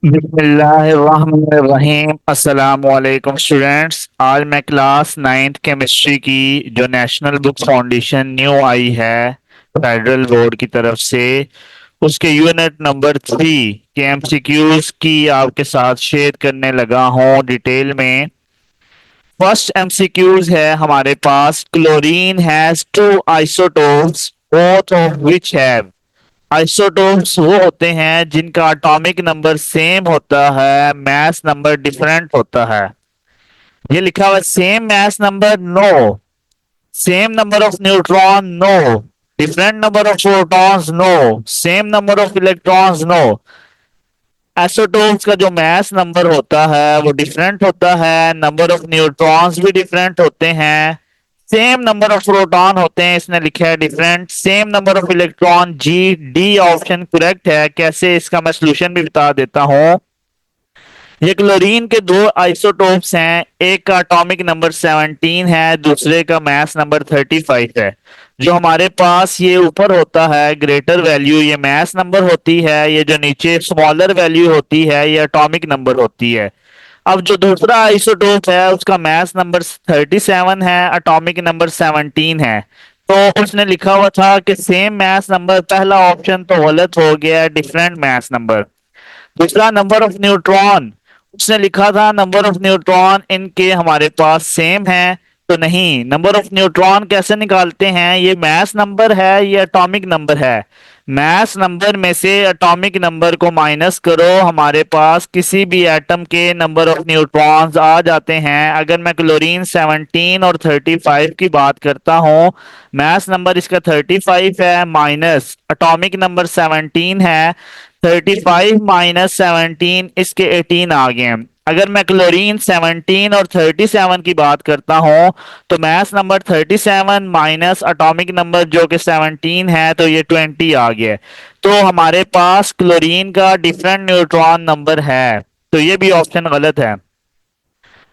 बिस्मिल्लाहिर्रहमानिर्रहीम। अस्सलाम वालेकुम स्टूडेंट्स। आज मैं क्लास नाइन्थ केमिस्ट्री की जो नेशनल बुक फाउंडेशन न्यू आई है फेडरल बोर्ड की तरफ से, उसके यूनिट नंबर 3 के एमसीक्यूज की आपके साथ शेयर करने लगा हूँ डिटेल में। फर्स्ट एमसीक्यूज है हमारे पास, chlorine has two isotopes both of which have. Isotopes वो होते हैं जिनका एटॉमिक नंबर सेम होता है, मास नंबर डिफरेंट होता है। ये लिखा हुआ same mass number, no. Same number of neutron, no. Different number of protons, no. Same number of electrons, no. Isotopes का जो मास नंबर होता है वो डिफरेंट होता है, नंबर ऑफ न्यूट्रॉन्स भी डिफरेंट होते हैं, सेम नंबर ऑफ प्रोटॉन होते हैं, इसने लिखा है different, same number of electron. G D option correct है। कैसे, इसका मैं सोल्यूशन भी बता देता हूँ। ये क्लोरीन के दो आइसोटोप्स हैं, एक का एटॉमिक नंबर 17 है, दूसरे का मास नंबर 35 है। जो हमारे पास ये ऊपर होता है ग्रेटर वैल्यू, ये मास नंबर होती है, ये जो नीचे स्मॉलर वैल्यू होती है ये एटॉमिक नंबर होती है। अब जो दूसरा आइसोटोप है उसका मास नंबर 37 है, एटॉमिक नंबर 17 है। तो उसने लिखा हुआ था कि सेम मास नंबर, पहला ऑप्शन तो गलत हो गया, डिफरेंट मास नंबर। दूसरा नंबर ऑफ न्यूट्रॉन, उसने लिखा था नंबर ऑफ न्यूट्रॉन इनके हमारे पास सेम है, तो नहीं। नंबर ऑफ न्यूट्रॉन कैसे निकालते हैं, ये मास नंबर है ये एटॉमिक नंबर है। मास नंबर में से एटॉमिक नंबर को माइनस करो, हमारे पास किसी भी एटम के नंबर ऑफ न्यूट्रॉन्स आ जाते हैं। अगर मैं क्लोरीन 17 और 35 की बात करता हूँ, मास नंबर इसका 35 है, माइनस एटॉमिक नंबर 17 है, 35 माइनस 17 इसके 18 आ गए हैं। अगर मैं क्लोरीन 17 और 37 की बात करता हूं, तो mass number 37 minus atomic number जो कि 17 है, तो ये 20 आ गया। तो हमारे पास क्लोरीन का डिफरेंट न्यूट्रॉन नंबर है, तो ये भी ऑप्शन गलत है।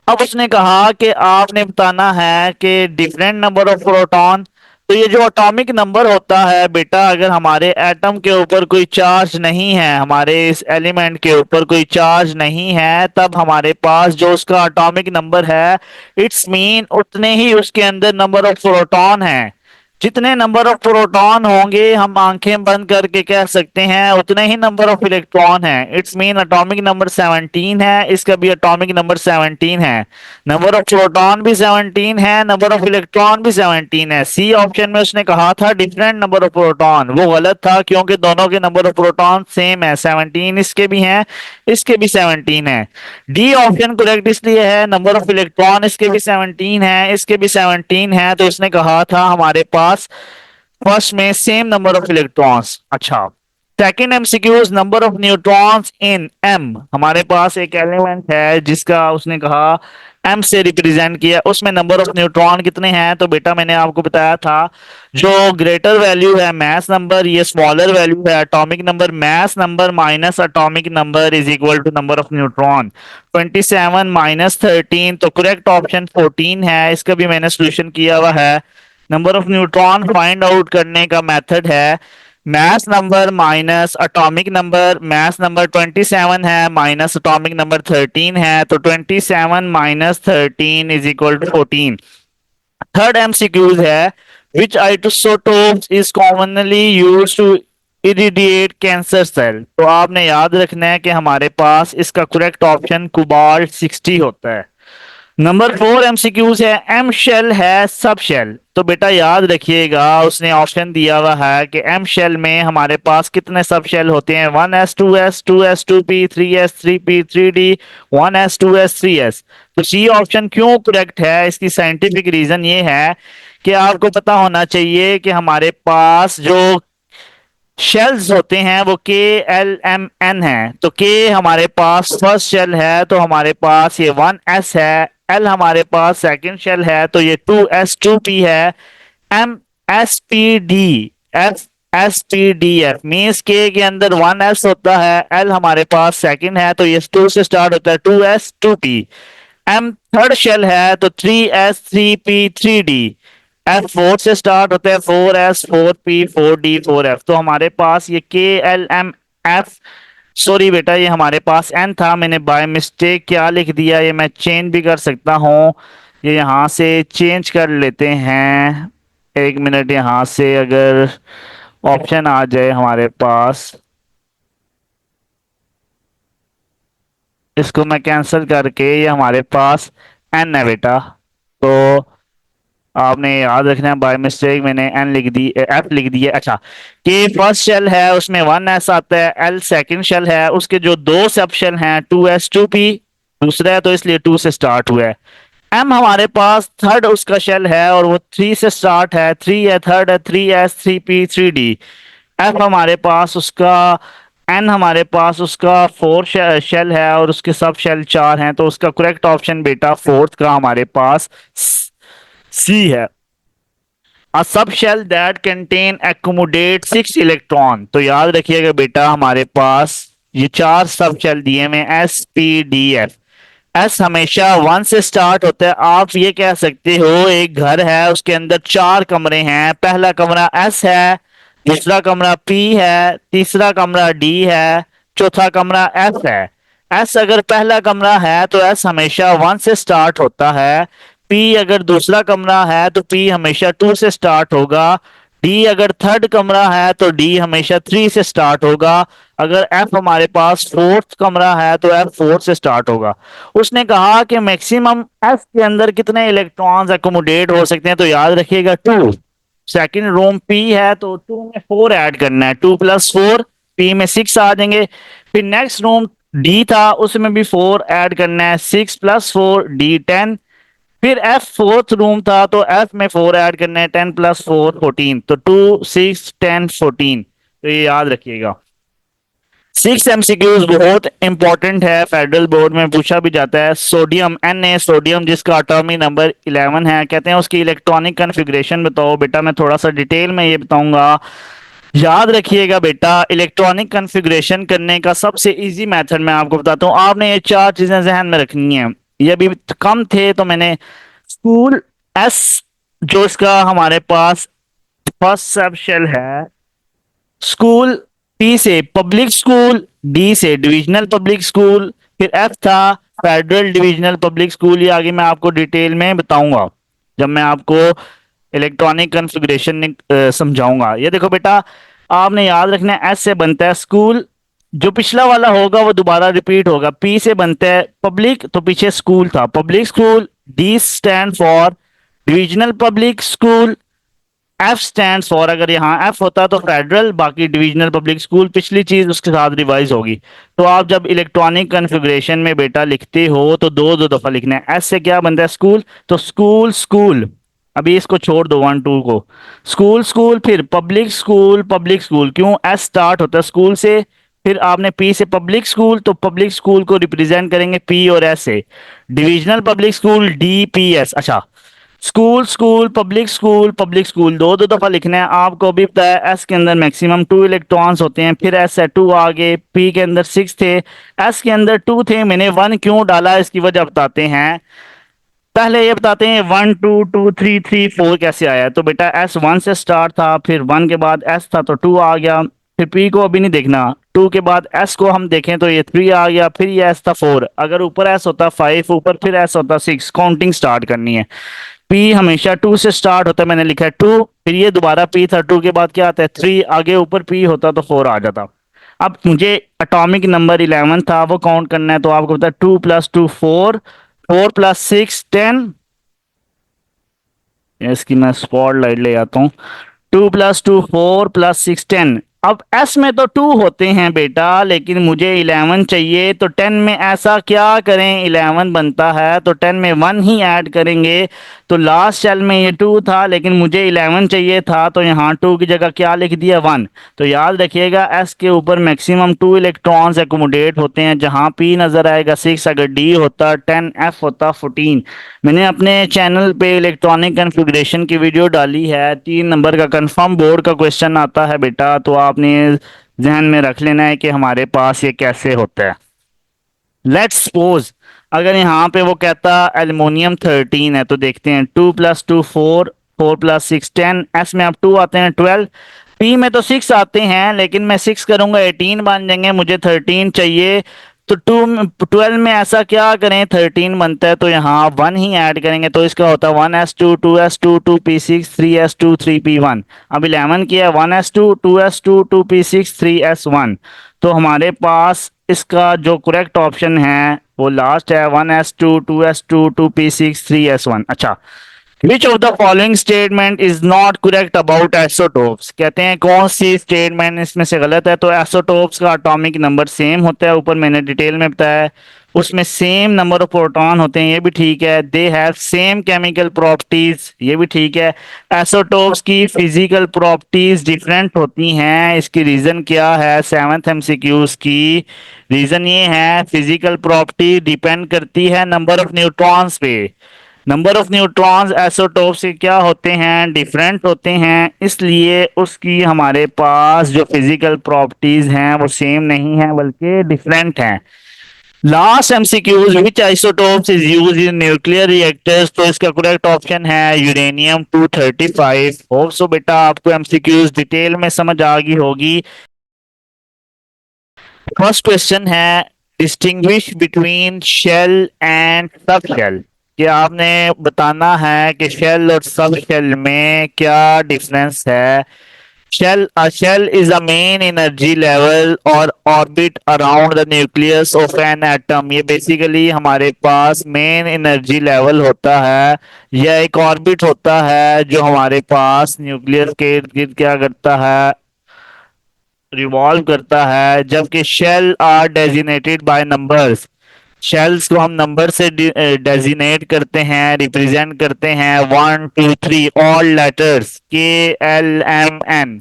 अब उसने कहा कि आपने बताना है कि डिफरेंट नंबर ऑफ प्रोटॉन। तो ये जो एटॉमिक नंबर होता है बेटा, अगर हमारे एटम के ऊपर कोई चार्ज नहीं है, हमारे इस एलिमेंट के ऊपर कोई चार्ज नहीं है, तब हमारे पास जो उसका एटॉमिक नंबर है, इट्स मीन उतने ही उसके अंदर नंबर ऑफ प्रोटॉन है। जितने नंबर ऑफ प्रोटॉन होंगे हम आंखें बंद करके कह सकते हैं उतने ही नंबर ऑफ इलेक्ट्रॉन है। इट्स मीन एटॉमिक नंबर 17 है, इसका भी एटॉमिक नंबर 17 है। नंबर ऑफ प्रोटॉन भी 17 है, नंबर ऑफ इलेक्ट्रॉन भी 17 है। सी ऑप्शन में उसने कहा था डिफरेंट नंबर ऑफ प्रोटॉन, वो गलत था क्योंकि दोनों के नंबर ऑफ प्रोटॉन सेम है, 17 इसके भी हैं, इसके भी 17 है। डी ऑप्शन करेक्ट इसलिए है, नंबर ऑफ इलेक्ट्रॉन इसके भी 17 है, इसके भी 17 है, तो उसने कहा था हमारे पास फर्स्ट में सेम नंबर ऑफ इलेक्ट्रॉन्स। अच्छा, second MCQs, number of neutrons in them. हमारे पास एक एलिमेंट है जिसका उसने कहा एम से रिप्रेजेंट किया, उसमें नंबर ऑफ न्यूट्रॉन कितने हैं। तो बेटा मैंने आपको बताया था जो ग्रेटर वैल्यू है मास नंबर, ये स्मॉलर वैल्यू है atomic number. Mass number minus atomic number is equal to number of neutron. 27 minus 13, तो करेक्ट ऑप्शन 14 है, इसका भी मैंने सोल्यूशन किया हुआ है। Number of neutron find out करने का मेथड है mass number minus atomic number. Mass number 27 है माइनस एटॉमिक नंबर 13 है, तो 27 minus 13 is equal to 14। Third MCQs है, which isotopes is commonly used to irradiate cancer cell. तो आपने याद रखना है कि हमारे पास इसका करेक्ट ऑप्शन कोबाल्ट 60 होता है। नंबर 4 एमसीक्यूज है, एम शेल है सब शेल। तो बेटा याद रखिएगा उसने ऑप्शन दिया हुआ है कि एम शेल में हमारे पास कितने सब शेल होते हैं, 1s 2s 2s 2p 3s 3p 3d 1s 2s 3s। तो सी ऑप्शन क्यों करेक्ट है, इसकी साइंटिफिक रीजन ये है कि आपको पता होना चाहिए कि हमारे पास जो शेल्स होते हैं वो KLMN है। तो के हमारे पास फर्स्ट शेल है, तो हमारे पास ये 1s है। एल हमारे पास सेकंड शेल है, तो ये 2s 2p है। MSPD F मीन्स के अंदर 1s होता है, एल हमारे पास सेकंड है, तो ये 2 से स्टार्ट होता है, 2s 2p। M third shell है, तो 3s 3p 3d। F four से स्टार्ट होते हैं, 4s 4p 4d 4f। तो हमारे पास ये KLMF सॉरी बेटा, ये हमारे पास एन था, मैंने बाय मिस्टेक क्या लिख दिया, ये मैं चेंज भी कर सकता हूँ। ये यहाँ से चेंज कर लेते हैं। एक मिनट, यहाँ से अगर ऑप्शन आ जाए हमारे पास, इसको मैं कैंसिल करके ये हमारे पास एन है बेटा। तो आपने याद रखना है, बाय मिस्टेक मैंने एन लिख दी, एफ लिख दी है। अच्छा, कि फर्स्ट शेल है उसमें वन एस आता है, एल सेकंड शेल है उसके जो दो सब शेल हैं टू एस टू पी, दूसरा है तो इसलिए टू से स्टार्ट हुआ है। एम हमारे पास थर्ड उसका शेल है और वो थ्री से स्टार्ट है, थ्री है थर्ड है, three S three P three D. F हमारे पास उसका, एन हमारे पास उसका फोर शेल है और उसके सब शेल चार हैं, तो उसका करेक्ट ऑप्शन बेटा फोर्थ का हमारे पास सी है। A subshell that contain accommodate six electron. तो याद रखिएगा बेटा, हमारे पास ये चार सब शेल दिए हुए S P D F. S हमेशा वन से स्टार्ट होता है। आप ये कह सकते हो एक घर है उसके अंदर चार कमरे हैं, पहला कमरा एस है, दूसरा कमरा पी है, तीसरा कमरा डी है, चौथा कमरा एफ है। एस अगर पहला कमरा है तो एस हमेशा वन से स्टार्ट होता है। पी अगर दूसरा कमरा है तो पी हमेशा टू से स्टार्ट होगा। डी अगर थर्ड कमरा है तो डी हमेशा थ्री से स्टार्ट होगा। अगर एफ हमारे पास फोर्थ कमरा है तो एफ फोर से स्टार्ट होगा। उसने कहा कि मैक्सिमम एफ के अंदर कितने इलेक्ट्रॉन्स अकोमोडेट हो सकते हैं, तो याद रखिएगा टू। सेकंड रूम पी है तो टू में फोर ऐड करना है, टू प्लस फोर, पी में सिक्स आ जाएंगे। फिर नेक्स्ट रूम डी था उसमें भी फोर ऐड करना है, six plus four D ten. फिर एफ फोर्थ रूम था तो एफ में फोर ऐड करना है, टेन प्लस फोर फोर्टीन, तो टू सिक्स टेन फोर्टीन। तो ये याद रखिएगा। सिक्स एमसीक्यूज बहुत इंपॉर्टेंट है, फेडरल बोर्ड में पूछा भी जाता है। सोडियम एन ए सोडियम जिसका एटॉमिक नंबर 11 है, कहते हैं उसकी इलेक्ट्रॉनिक कॉन्फ़िगरेशन बताओ। बेटा मैं थोड़ा सा डिटेल में ये बताऊंगा, याद रखिएगा बेटा। इलेक्ट्रॉनिक कॉन्फ़िगरेशन करने का सबसे इजी मेथड मैं आपको बताता हूँ, आपने ये चार चीजें जहन में रखनी है। ये अभी कम थे तो मैंने स्कूल एस, जो इसका हमारे पास फर्स्ट सब शेल है स्कूल, पी से पब्लिक स्कूल, डी से डिविजनल पब्लिक स्कूल, फिर एफ था फेडरल डिविजनल पब्लिक स्कूल। ये आगे मैं आपको डिटेल में बताऊंगा जब मैं आपको इलेक्ट्रॉनिक कॉन्फ़िगरेशन समझाऊंगा। ये देखो बेटा, आपने याद रखना है एस से बनता है स्कूल, जो पिछला वाला होगा वो दोबारा रिपीट होगा। पी से बनता है पब्लिक, तो पीछे स्कूल था public school. D stand for divisional public school. F stand for, अगर यहाँ एफ होता तो फेडरल, बाकी डिविजनल पब्लिक स्कूल पिछली चीज उसके साथ रिवाइज होगी। तो आप जब इलेक्ट्रॉनिक कॉन्फ़िगरेशन में बेटा लिखते हो तो दो दो दफा लिखना है। एस से क्या बनता है स्कूल, तो स्कूल स्कूल, अभी इसको छोड़ दो वन टू को, स्कूल स्कूल, फिर पब्लिक स्कूल पब्लिक स्कूल, क्यों एस स्टार्ट होता है स्कूल से। फिर आपने पी से पब्लिक स्कूल, तो पब्लिक स्कूल को रिप्रेजेंट करेंगे पी और एस से। Divisional public school D P S. अच्छा, स्कूल स्कूल पब्लिक स्कूल दो दो दफा लिखना है। आपको भी पता है एस के अंदर मैक्सिमम टू इलेक्ट्रॉन्स होते हैं, फिर एस है टू आगे, पी के अंदर सिक्स थे, एस के अंदर टू थे। मैंने वन क्यों डाला इसकी वजह बताते हैं। पहले ये बताते हैं one two two three three four कैसे आया। तो बेटा एस वन से स्टार्ट था, फिर वन के बाद एस था तो टू आ गया, फिर पी को अभी नहीं देखना, टू के बाद एस को हम देखें तो ये थ्री आ गया, फिर ये एस था फोर, अगर ऊपर एस होता फाइव, ऊपर फिर एस होता सिक्स, काउंटिंग स्टार्ट करनी है। पी हमेशा टू से स्टार्ट होता है, मैंने लिखा है टू, फिर ये दोबारा पी था, टू के बाद क्या आता है थ्री, आगे ऊपर पी होता तो फोर आ जाता। अब मुझे एटॉमिक नंबर 11 था वो काउंट करना है, तो आपको पता है two plus two four, four plus six ten. इसकी मैं स्पॉट लाइट ले आता हूँ। Two plus two four plus six ten. अब एस में तो टू होते हैं बेटा, लेकिन मुझे 11 चाहिए, तो 10 में ऐसा क्या करें 11 बनता है, तो 10 में वन ही ऐड करेंगे। तो लास्ट सेल में ये टू था लेकिन मुझे 11 चाहिए था, तो यहाँ टू की जगह क्या लिख दिया वन। तो याद रखिएगा एस के ऊपर मैक्सिमम टू इलेक्ट्रॉन्स एकोमोडेट होते हैं, जहाँ पी नजर आएगा सिक्स, अगर डी होता 10, एफ होता 14। मैंने अपने चैनल पे इलेक्ट्रॉनिक कॉन्फ़िगरेशन की वीडियो डाली है, 3 नंबर का कंफर्म बोर्ड का क्वेश्चन आता है बेटा, तो आपने ध्यान में रख लेना है कि हमारे पास ये कैसे होता है। लेट्स सपोज अगर यहाँ पे वो कहता एल्युमिनियम 13 है, तो देखते हैं two plus two four, four plus six ten, S में अब टू आते हैं 12, पी में तो 6 आते हैं, लेकिन मैं 6 करूंगा 18 बन जाएंगे, मुझे 13 चाहिए। तो 12 में ऐसा क्या करें 13 बनता है, तो यहाँ 1 ही ऐड करेंगे, तो इसका होता है 1s2 2s2 2p6 3s2 3p1। अब 11 किया 1s2 2s2 2p6 3s1। तो हमारे पास इसका जो करेक्ट ऑप्शन है वो लास्ट है 1s2 2s2 2p6 3s1। अच्छा, which of the following statement is not correct about isotopes, कहते हैं कौन सी स्टेटमेंट इसमें से गलत है। तो एसोटोप्स का एटॉमिक नंबर सेम होता है, ऊपर मैंने डिटेल में बताया है। उसमें सेम नंबर ऑफ प्रोटॉन होते हैं, ये भी ठीक है। They have same chemical properties, ये भी ठीक है। एसोटोप्स की फिजिकल प्रॉपर्टीज डिफरेंट होती हैं, इसकी रीजन क्या है, सेवंथ एमसीक्यूज की रीजन ये है फिजिकल प्रॉपर्टी डिपेंड करती है नंबर ऑफ न्यूट्रॉन्स पे। नंबर ऑफ न्यूट्रॉन्स आइसोटोप से क्या होते हैं, डिफरेंट होते हैं, इसलिए उसकी हमारे पास जो फिजिकल प्रॉपर्टीज हैं वो सेम नहीं है बल्कि डिफरेंट हैं। Last MCQs, which isotopes is used in nuclear reactors, तो इसका करेक्ट ऑप्शन है यूरेनियम 235। होप सो बेटा आपको एमसीक्यूज डिटेल में समझ आ गई होगी। फर्स्ट क्वेश्चन है distinguish between shell and sub shell, कि आपने बताना है कि शेल और सब शेल में क्या डिफरेंस है। Shell is a main energy level और orbit around the nucleus of an atom, ये बेसिकली हमारे पास मेन एनर्जी लेवल होता है, यह एक ऑर्बिट होता है जो हमारे पास न्यूक्लियस के इर्द गिर्द क्या करता है, रिवॉल्व करता है। जबकि shell are designated by numbers, shells को हम नंबर से डेजिनेट करते हैं, रिप्रेजेंट करते हैं 1 2 3 ऑल लेटर्स KLMN।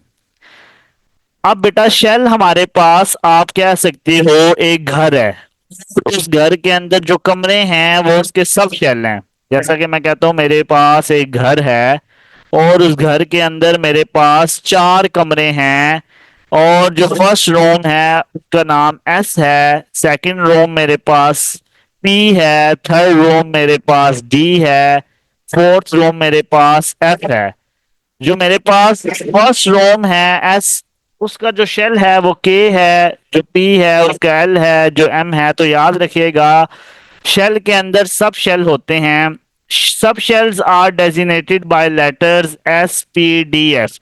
अब बेटा शेल हमारे पास आप कह सकते हो एक घर है, उस घर के अंदर जो कमरे हैं वो उसके सब शेल हैं। जैसा कि मैं कहता हूँ मेरे पास एक घर है और उस घर के अंदर मेरे पास 4 कमरे हैं, और जो फर्स्ट रूम है उसका नाम S है, सेकंड रूम मेरे पास P है, थर्ड रूम मेरे पास D है, फोर्थ रूम मेरे पास F है। जो मेरे पास फर्स्ट रूम है S, उसका जो शेल है वो K है, जो P है उसका L है, जो M है। तो याद रखिएगा शेल के अंदर सब शेल होते हैं, sub shells are designated by letters SPDF।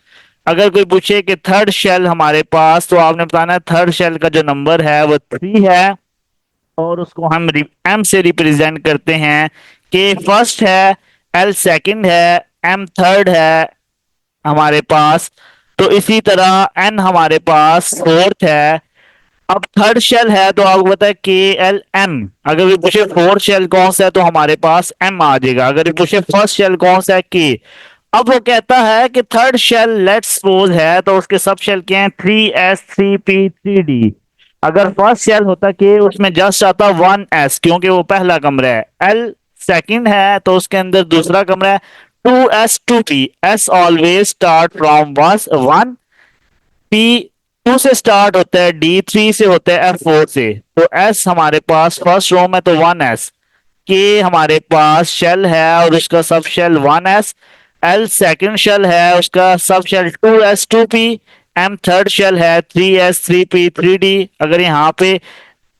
अगर कोई पूछे कि थर्ड शेल हमारे पास, तो आपने बताना है थर्ड शेल का जो नंबर है वो 3 है, और उसको हम M से रिप्रेजेंट करते हैं। K फर्स्ट है, L सेकंड है, M थर्ड है हमारे पास, तो इसी तरह N हमारे पास फोर्थ है। अब थर्ड शेल है तो आपको पता है KLM। अगर भी पूछे फोर्थ शेल कौन सा है तो हमारे पास M आ जाएगा, अगर भी पूछे फर्स्ट शेल कौन सा है K। अब वो कहता है कि थर्ड शेल लेट्स सपोज है, तो उसके सब शेल क्या हैं 3S 3P 3D। अगर फर्स्ट शेल होता कि उसमें जस्ट आता 1S, क्योंकि वो पहला कमरा है। L सेकंड है तो उसके अंदर दूसरा कमरा है 2S 2P। S always start from 1, P 2 से स्टार्ट होता है, D 3 से होता है, F 4 से। तो S हमारे पास फर्स्ट रो में तो 1S, K हमारे पास शेल है और उसका सब shell 1S, L second shell है उसका सब shell 2S 2P, M third shell है 3S 3P 3D। अगर यहाँ पे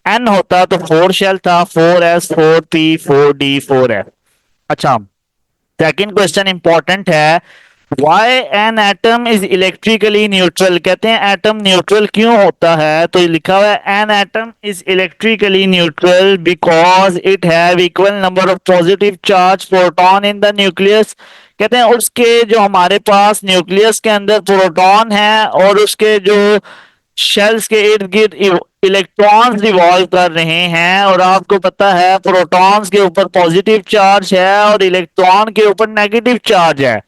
N होता तो 4 शेल था, 4S 4P 4D 4F। अच्छा, सेकंड क्वेश्चन इंपॉर्टेंट है, why an atom is electrically neutral, कहते हैं एटम न्यूट्रल क्यों होता है। तो लिखा हुआ है N atom is electrically neutral because it have equal number of positive charge proton in the nucleus. कहते हैं उसके जो हमारे पास न्यूक्लियस के अंदर प्रोटॉन है और उसके जो शेल्स के इर्द गिर्द इलेक्ट्रॉन्स रिवॉल्व कर रहे हैं, और आपको पता है प्रोटॉन्स के ऊपर पॉजिटिव चार्ज है और इलेक्ट्रॉन के ऊपर नेगेटिव चार्ज है।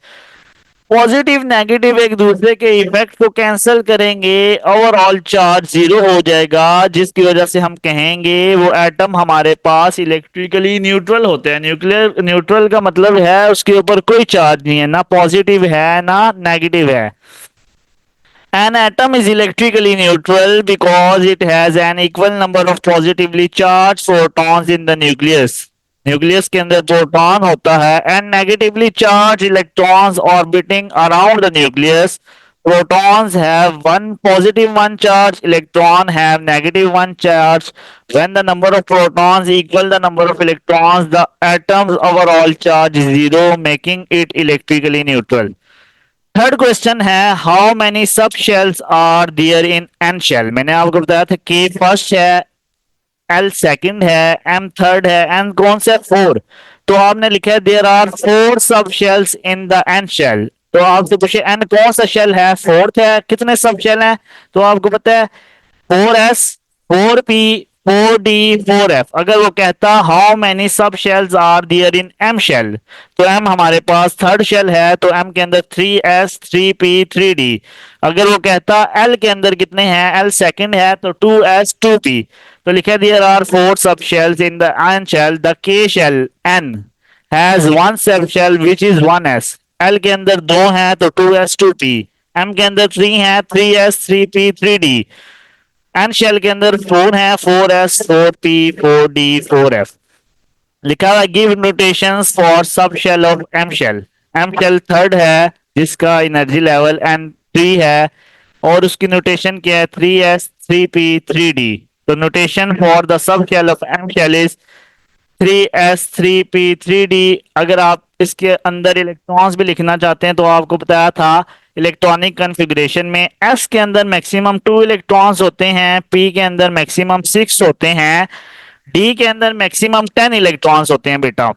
पॉजिटिव नेगेटिव एक दूसरे के इफेक्ट को कैंसिल करेंगे, ओवरऑल चार्ज 0 हो जाएगा, जिसकी वजह से हम कहेंगे वो एटम हमारे पास इलेक्ट्रिकली न्यूट्रल होते हैं। न्यूक्लियर न्यूट्रल का मतलब है उसके ऊपर कोई चार्ज नहीं है, ना पॉजिटिव है ना नेगेटिव है। An atom is electrically neutral because it has an equal number of positively charged protons in the nucleus. Nucleus के अंदर प्रोटॉन होता है and negatively charge electrons orbiting around the nucleus. protons have one positive one charge, electron have negative one charge. When the number of protons equal the number of electrons, the atom's overall charge is zero, making it electrically neutral. Third question है how many sub shells are there in N shell. मैंने आपको बताया था कि first है, L second है, M third है, N कौन सा है, फोर। तो आपने लिखा है there are four sub shells in the N shell. तो आपसे पूछे एन कौन सा शेल है, फोर्थ है, कितने सब शेल हैं, तो आपको पता है 4s 4p 4d 4f। अगर वो कहता how many sub shells are there in M shell, तो एम हमारे पास थर्ड शेल है, तो एम के अंदर 3s 3p 3d। अगर वो कहता एल के अंदर कितने हैं, एल सेकंड है, तो 2s 2p। तो लिखा there are four sub shells in the N shell, the K shell N has one sub shell which is 1s। L के अंदर दो हैं तो 2s 2p, एम के अंदर थ्री हैं 3s 3p 3d, N shell के अंदर फोर है 4s 4p 4d 4f। लिखा हुआ give notations for sub shell of M shell. M shell third है जिसका एनर्जी लेवल n3 है और उसकी नोटेशन क्या है 3s 3p 3d। तो notation for the sub shell of M shell is 3s 3p 3d। अगर आप इसके अंदर इलेक्ट्रॉन्स भी लिखना चाहते हैं तो आपको बताया था इलेक्ट्रॉनिक कॉन्फ़िगरेशन में s के अंदर मैक्सिमम 2 इलेक्ट्रॉन्स होते हैं, p के अंदर मैक्सिमम 6 होते हैं, d के अंदर मैक्सिमम 10 इलेक्ट्रॉन्स होते हैं। बेटा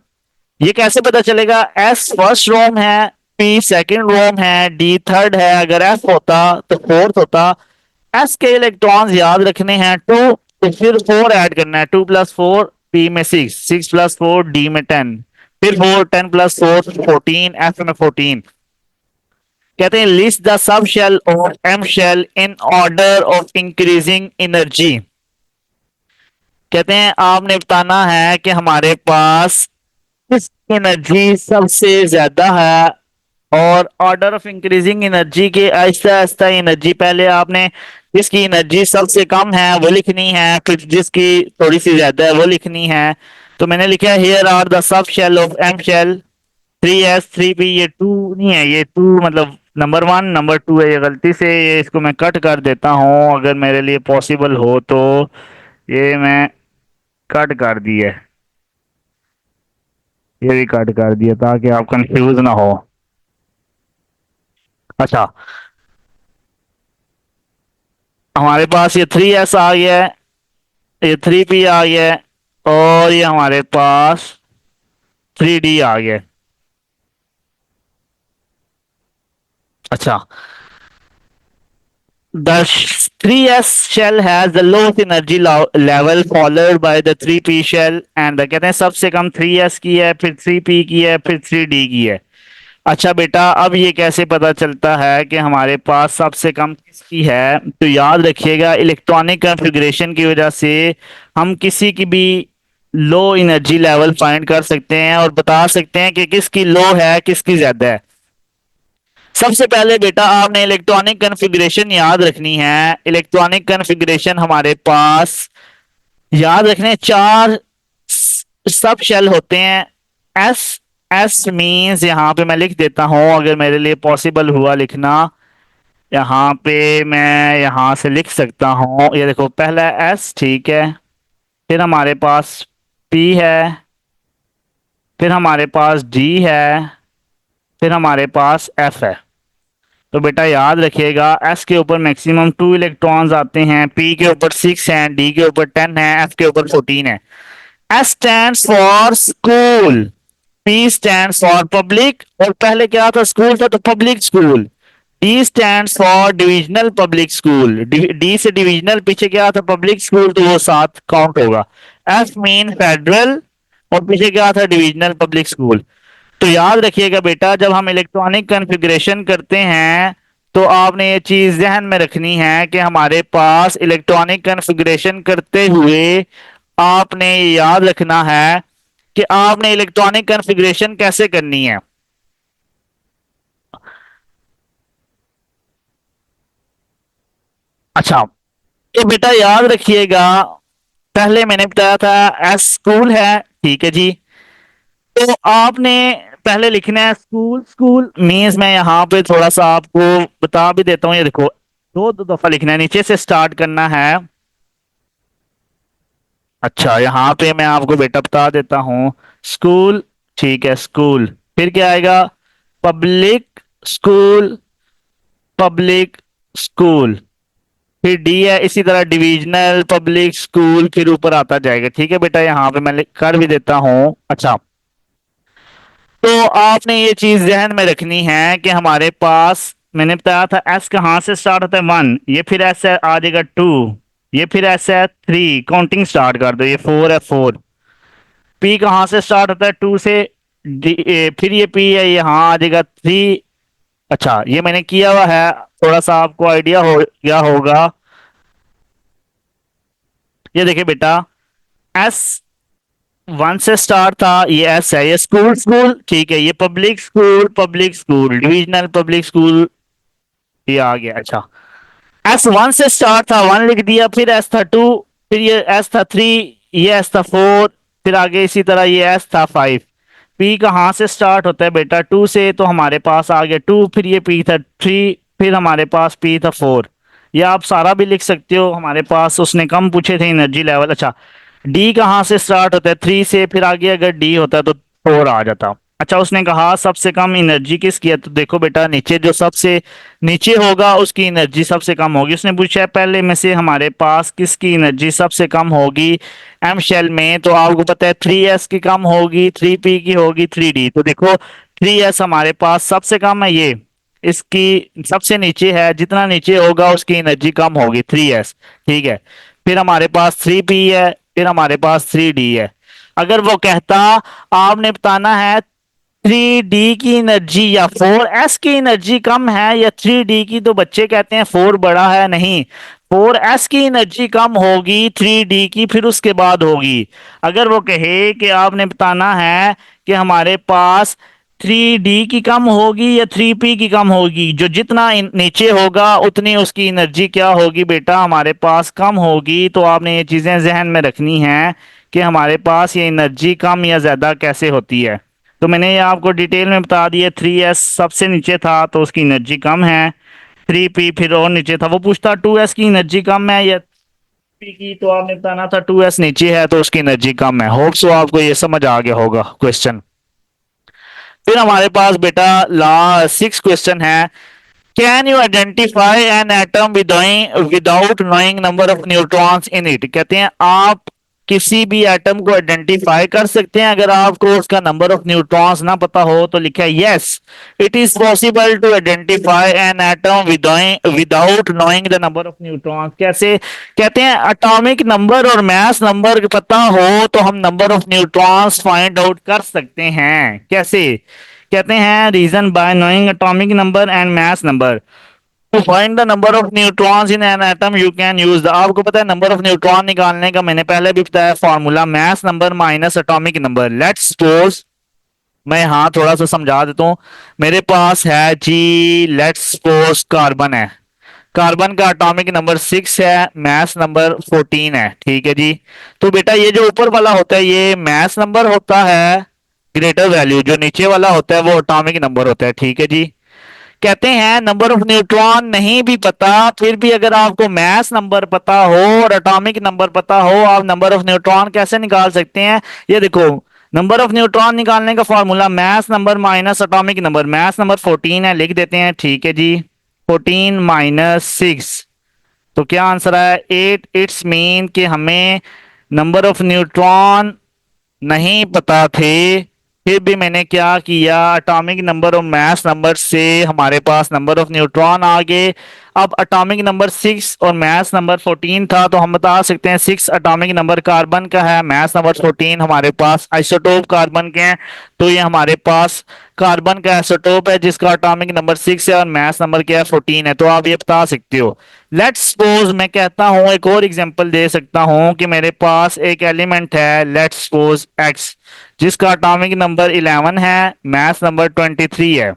ये कैसे पता चलेगा, s फर्स्ट रोम है, p सेकंड रोम है, d थर्ड है, अगर f होता तो फोर्थ होता। s के इलेक्ट्रॉन्स याद रखने हैं 2, तो फिर 4 ऐड करना है, 2 प्लस 4 p में 6, 6 प्लस 4 d में 10, फिर 4 10 प्लस 4 14, f में 14। कहते हैं list the sub shell of M shell in order of increasing energy. कहते हैं आपने बताना है कि हमारे पास किस एनर्जी सबसे ज्यादा है और ऑर्डर ऑफ इंक्रीजिंग एनर्जी के आहिस्ता आहिस्ता एनर्जी, पहले आपने जिसकी एनर्जी सबसे कम है वो लिखनी है, फिर जिसकी थोड़ी सी ज्यादा है वो लिखनी है। तो मैंने लिखा है here are the sub shell of M shell 3s 3p। ये टू नहीं है, ये टू मतलब नंबर वन नंबर टू है, ये गलती से ये इसको मैं कट कर देता हूँ अगर मेरे लिए पॉसिबल हो तो। ये मैं कट कर दिए, ये भी कट कर दिया ताकि आप कंफ्यूज ना हो। अच्छा, हमारे पास ये 3s आ गया है, ये 3p आ गया है और ये हमारे पास 3d आ गया है। अच्छा, the 3s shell has the lowest energy level followed by the 3p shell and कहते हैं सबसे कम 3s की है, फिर 3p की है, फिर 3d की है। अच्छा बेटा, अब ये कैसे पता चलता है कि हमारे पास सबसे कम किसकी है, तो याद रखिएगा इलेक्ट्रॉनिक कॉन्फ़िगरेशन की वजह से हम किसी की भी लो एनर्जी लेवल फाइंड कर सकते हैं और बता सकते हैं कि किसकी लो है किसकी ज्यादा है। सबसे पहले बेटा आपने इलेक्ट्रॉनिक कॉन्फ़िगरेशन याद रखनी है। इलेक्ट्रॉनिक कॉन्फ़िगरेशन हमारे पास याद रखने चार सब शेल होते हैं। एस एस मीन्स यहाँ पे मैं लिख देता हूँ अगर मेरे लिए पॉसिबल हुआ लिखना, यहाँ पे मैं यहाँ से लिख सकता हूँ। ये देखो पहला एस, ठीक है, फिर हमारे पास पी है, फिर हमारे पास डी है, फिर हमारे पास एफ है। तो बेटा याद रखिएगा एस के ऊपर मैक्सिमम 2 इलेक्ट्रॉन्स आते हैं, पी के ऊपर 6 हैं, डी के ऊपर 10 है, एफ के ऊपर 14 है। S stands for school, P stands for public, और पहले क्या था स्कूल था तो public school. D stands for divisional public school, D से डिविजनल पीछे क्या था पब्लिक स्कूल, तो वो साथ काउंट होगा। एफ मीन फेडरल और पीछे क्या था डिविजनल पब्लिक स्कूल। तो याद रखिएगा बेटा जब हम इलेक्ट्रॉनिक कॉन्फ़िगरेशन करते हैं तो आपने ये चीज ध्यान में रखनी है कि हमारे पास इलेक्ट्रॉनिक कॉन्फ़िगरेशन करते हुए आपने याद रखना है कि आपने इलेक्ट्रॉनिक कॉन्फ़िगरेशन कैसे करनी है। अच्छा, ये बेटा याद रखिएगा पहले मैंने बताया था एस स्कूल है, ठीक है जी। तो आपने पहले लिखना है स्कूल। स्कूल मीन्स मैं यहाँ पे थोड़ा सा आपको बता भी देता हूँ, ये देखो दो दो दफा लिखना है, नीचे से स्टार्ट करना है। अच्छा यहाँ पे मैं आपको बेटा बता देता हूँ, स्कूल, ठीक है स्कूल, फिर क्या आएगा, पब्लिक स्कूल, पब्लिक स्कूल, फिर डी है, इसी तरह डिविजनल पब्लिक स्कूल, फिर ऊपर आता जाएगा। ठीक है बेटा, यहाँ पे मैं कर भी देता हूँ। अच्छा, तो आपने ये चीज ध्यान में रखनी है कि हमारे पास मैंने बताया था एस कहाँ से स्टार्ट होता है, वन, ये फिर एस है आ जाएगा टू, ये फिर एस है थ्री, काउंटिंग स्टार्ट कर दो, ये फोर है फोर, पी कहाँ से स्टार्ट होता है टू से, फिर ये पी है यहाँ आ जाएगा थ्री। अच्छा ये मैंने किया हुआ है, थोड़ा सा आपको आइडिया हो गया होगा। ये देखिए बेटा, एस वन से स्टार्ट था, ये एस है, ये स्कूल स्कूल, ठीक है, ये public school, public school, divisional public school, ये आ गया। अच्छा, एस वन से स्टार्ट था, वन लिख दिया, फिर एस था टू, फिर ये एस था थ्री, ये एस था फोर, फिर आगे इसी तरह ये एस था फाइव। पी कहाँ से स्टार्ट होता है बेटा, टू से, तो हमारे पास आ गया टू, फिर ये पी था थ्री, फिर हमारे पास पी था फोर। या आप सारा भी लिख सकते हो, हमारे पास उसने कम पूछे थे एनर्जी लेवल। अच्छा, डी कहाँ से स्टार्ट होता है, थ्री से, फिर आगे अगर डी होता है तो फोर आ जाता। अच्छा, उसने कहा सबसे कम एनर्जी किसकी है, तो देखो बेटा नीचे जो सबसे नीचे होगा उसकी एनर्जी सबसे कम होगी। उसने पूछा है पहले में से हमारे पास किसकी एनर्जी सबसे कम होगी एम शेल में, तो आपको पता है थ्री एस की कम होगी, थ्री पी की होगी, थ्री डी। तो देखो थ्री एस हमारे पास सबसे कम है, ये इसकी सबसे नीचे है, जितना नीचे होगा उसकी एनर्जी कम होगी, थ्री एस। ठीक है, फिर हमारे पास थ्री पी है, फिर हमारे पास थ्री डी है। अगर वो कहता आपने बताना है थ्री डी की एनर्जी या फोर एस की एनर्जी कम है या थ्री डी की, तो बच्चे कहते हैं फोर बड़ा है, नहीं, फोर एस की एनर्जी कम होगी थ्री डी की, फिर उसके बाद होगी। अगर वो कहे कि आपने बताना है कि हमारे पास थ्री डी की कम होगी या थ्री पी की कम होगी, जो जितना नीचे होगा उतनी उसकी एनर्जी क्या होगी बेटा, हमारे पास कम होगी। तो आपने ये चीजें जहन में रखनी हैं कि हमारे पास ये एनर्जी कम या ज्यादा कैसे होती है। तो मैंने ये आपको डिटेल में बता दिया, थ्री एस सबसे नीचे था तो उसकी एनर्जी कम है, थ्री पी फिर और नीचे था, वो पूछता टू एस की एनर्जी कम है या पी की, तो आपने बताना था टू एस नीचे है तो उसकी एनर्जी कम है। होप सो आपको ये समझ आ गया होगा क्वेश्चन। फिर हमारे पास बेटा ला सिक्स क्वेश्चन है, can you identify an atom without knowing number of neutrons in it. कहते हैं आप किसी भी एटम को आइडेंटिफाई कर सकते हैं अगर आपको उसका नंबर ऑफ न्यूट्रॉन्स ना पता हो। तो लिखा है yes, it is possible to identify an atom without knowing the number of neutrons. कैसे, कहते हैं एटॉमिक नंबर और मास नंबर पता हो तो हम number of neutrons find out कर सकते हैं। कैसे, कहते हैं reason by knowing atomic number and mass number to find the number of neutrons in an atom you can use the. आपको पता है नंबर ऑफ न्यूट्रॉन निकालने का मैंने पहले भी बताया formula, mass number minus atomic number. Let's suppose मैं यहाँ थोड़ा सा समझा देता हूँ, मेरे पास है जी, लेट्स सपोज कार्बन है, कार्बन का एटॉमिक नंबर सिक्स है, मास नंबर 14 है। ठीक है जी, तो बेटा ये जो ऊपर वाला होता है ये मास नंबर होता है ग्रेटर वैल्यू, जो नीचे वाला होता है वो एटॉमिक नंबर होता है। ठीक है जी, कहते हैं नंबर ऑफ न्यूट्रॉन नहीं भी पता, फिर भी अगर आपको मास नंबर पता हो और एटॉमिक नंबर पता हो, आप नंबर ऑफ न्यूट्रॉन कैसे निकाल सकते हैं। ये देखो, नंबर ऑफ न्यूट्रॉन निकालने का formula mass number minus atomic number, mass number 14 है लिख देते हैं। ठीक है जी, 14 माइनस सिक्स, तो क्या आंसर है 8। इट्स मीन कि हमें नंबर ऑफ न्यूट्रॉन नहीं पता थे, फिर भी मैंने क्या किया, एटॉमिक नंबर और मास नंबर से हमारे पास नंबर ऑफ न्यूट्रॉन आ गए। अब एटॉमिक नंबर सिक्स और मास नंबर 14 था तो हम बता सकते हैं सिक्स एटॉमिक नंबर कार्बन का है, मास नंबर 14 हमारे पास आइसोटोप कार्बन के हैं, तो ये हमारे पास कार्बन का आइसोटोप है जिसका एटॉमिक नंबर सिक्स है और मास नंबर क्या है 14 है। तो आप ये बता सकते हो। लेट्स सपोज मैं कहता हूं, एक और एग्जांपल दे सकता हूं कि मेरे पास एक एलिमेंट है, लेट्स सपोज एक्स, जिसका एटॉमिक नंबर 11 है, मास नंबर 23 है।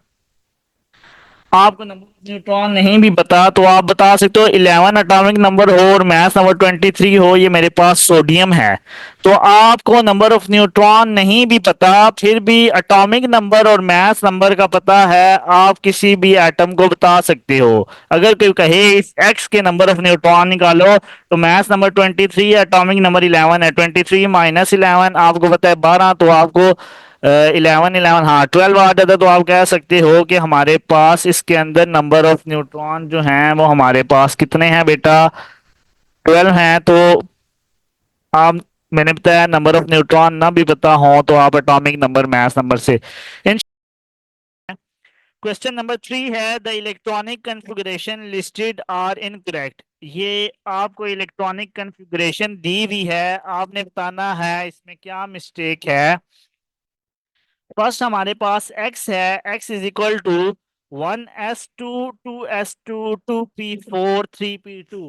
आपको नंबर ऑफ न्यूट्रॉन नहीं भी पता तो आप बता सकते हो 11 एटॉमिक नंबर हो और मास नंबर 23 हो, ये मेरे पास सोडियम है। तो आपको नंबर ऑफ न्यूट्रॉन नहीं भी पता, फिर भी एटॉमिक नंबर और मास नंबर का पता है, आप किसी भी एटम को बता सकते हो। अगर कोई कहे इस एक्स के नंबर ऑफ न्यूट्रॉन निकालो, तो मास नंबर 23 है, एटॉमिक नंबर 11 है, 23 माइनस 11 आपको पता है 12, तो आपको 11 हाँ 12 आ जाता, तो आप कह सकते हो कि हमारे पास इसके अंदर नंबर ऑफ न्यूट्रॉन जो हैं वो हमारे पास कितने हैं बेटा, 12 हैं। तो आप, मैंने बताया नंबर ऑफ न्यूट्रॉन ना भी पता हो तो आप एटॉमिक नंबर मास नंबर से। क्वेश्चन नंबर 3 है the electronic configuration listed are incorrect. ये आपको इलेक्ट्रॉनिक कन्फिगरेशन दी हुई है, आपने बताना है इसमें क्या मिस्टेक है। फर्स्ट हमारे पास x है, x is equal to 1s2 2s2 2p4 3p2।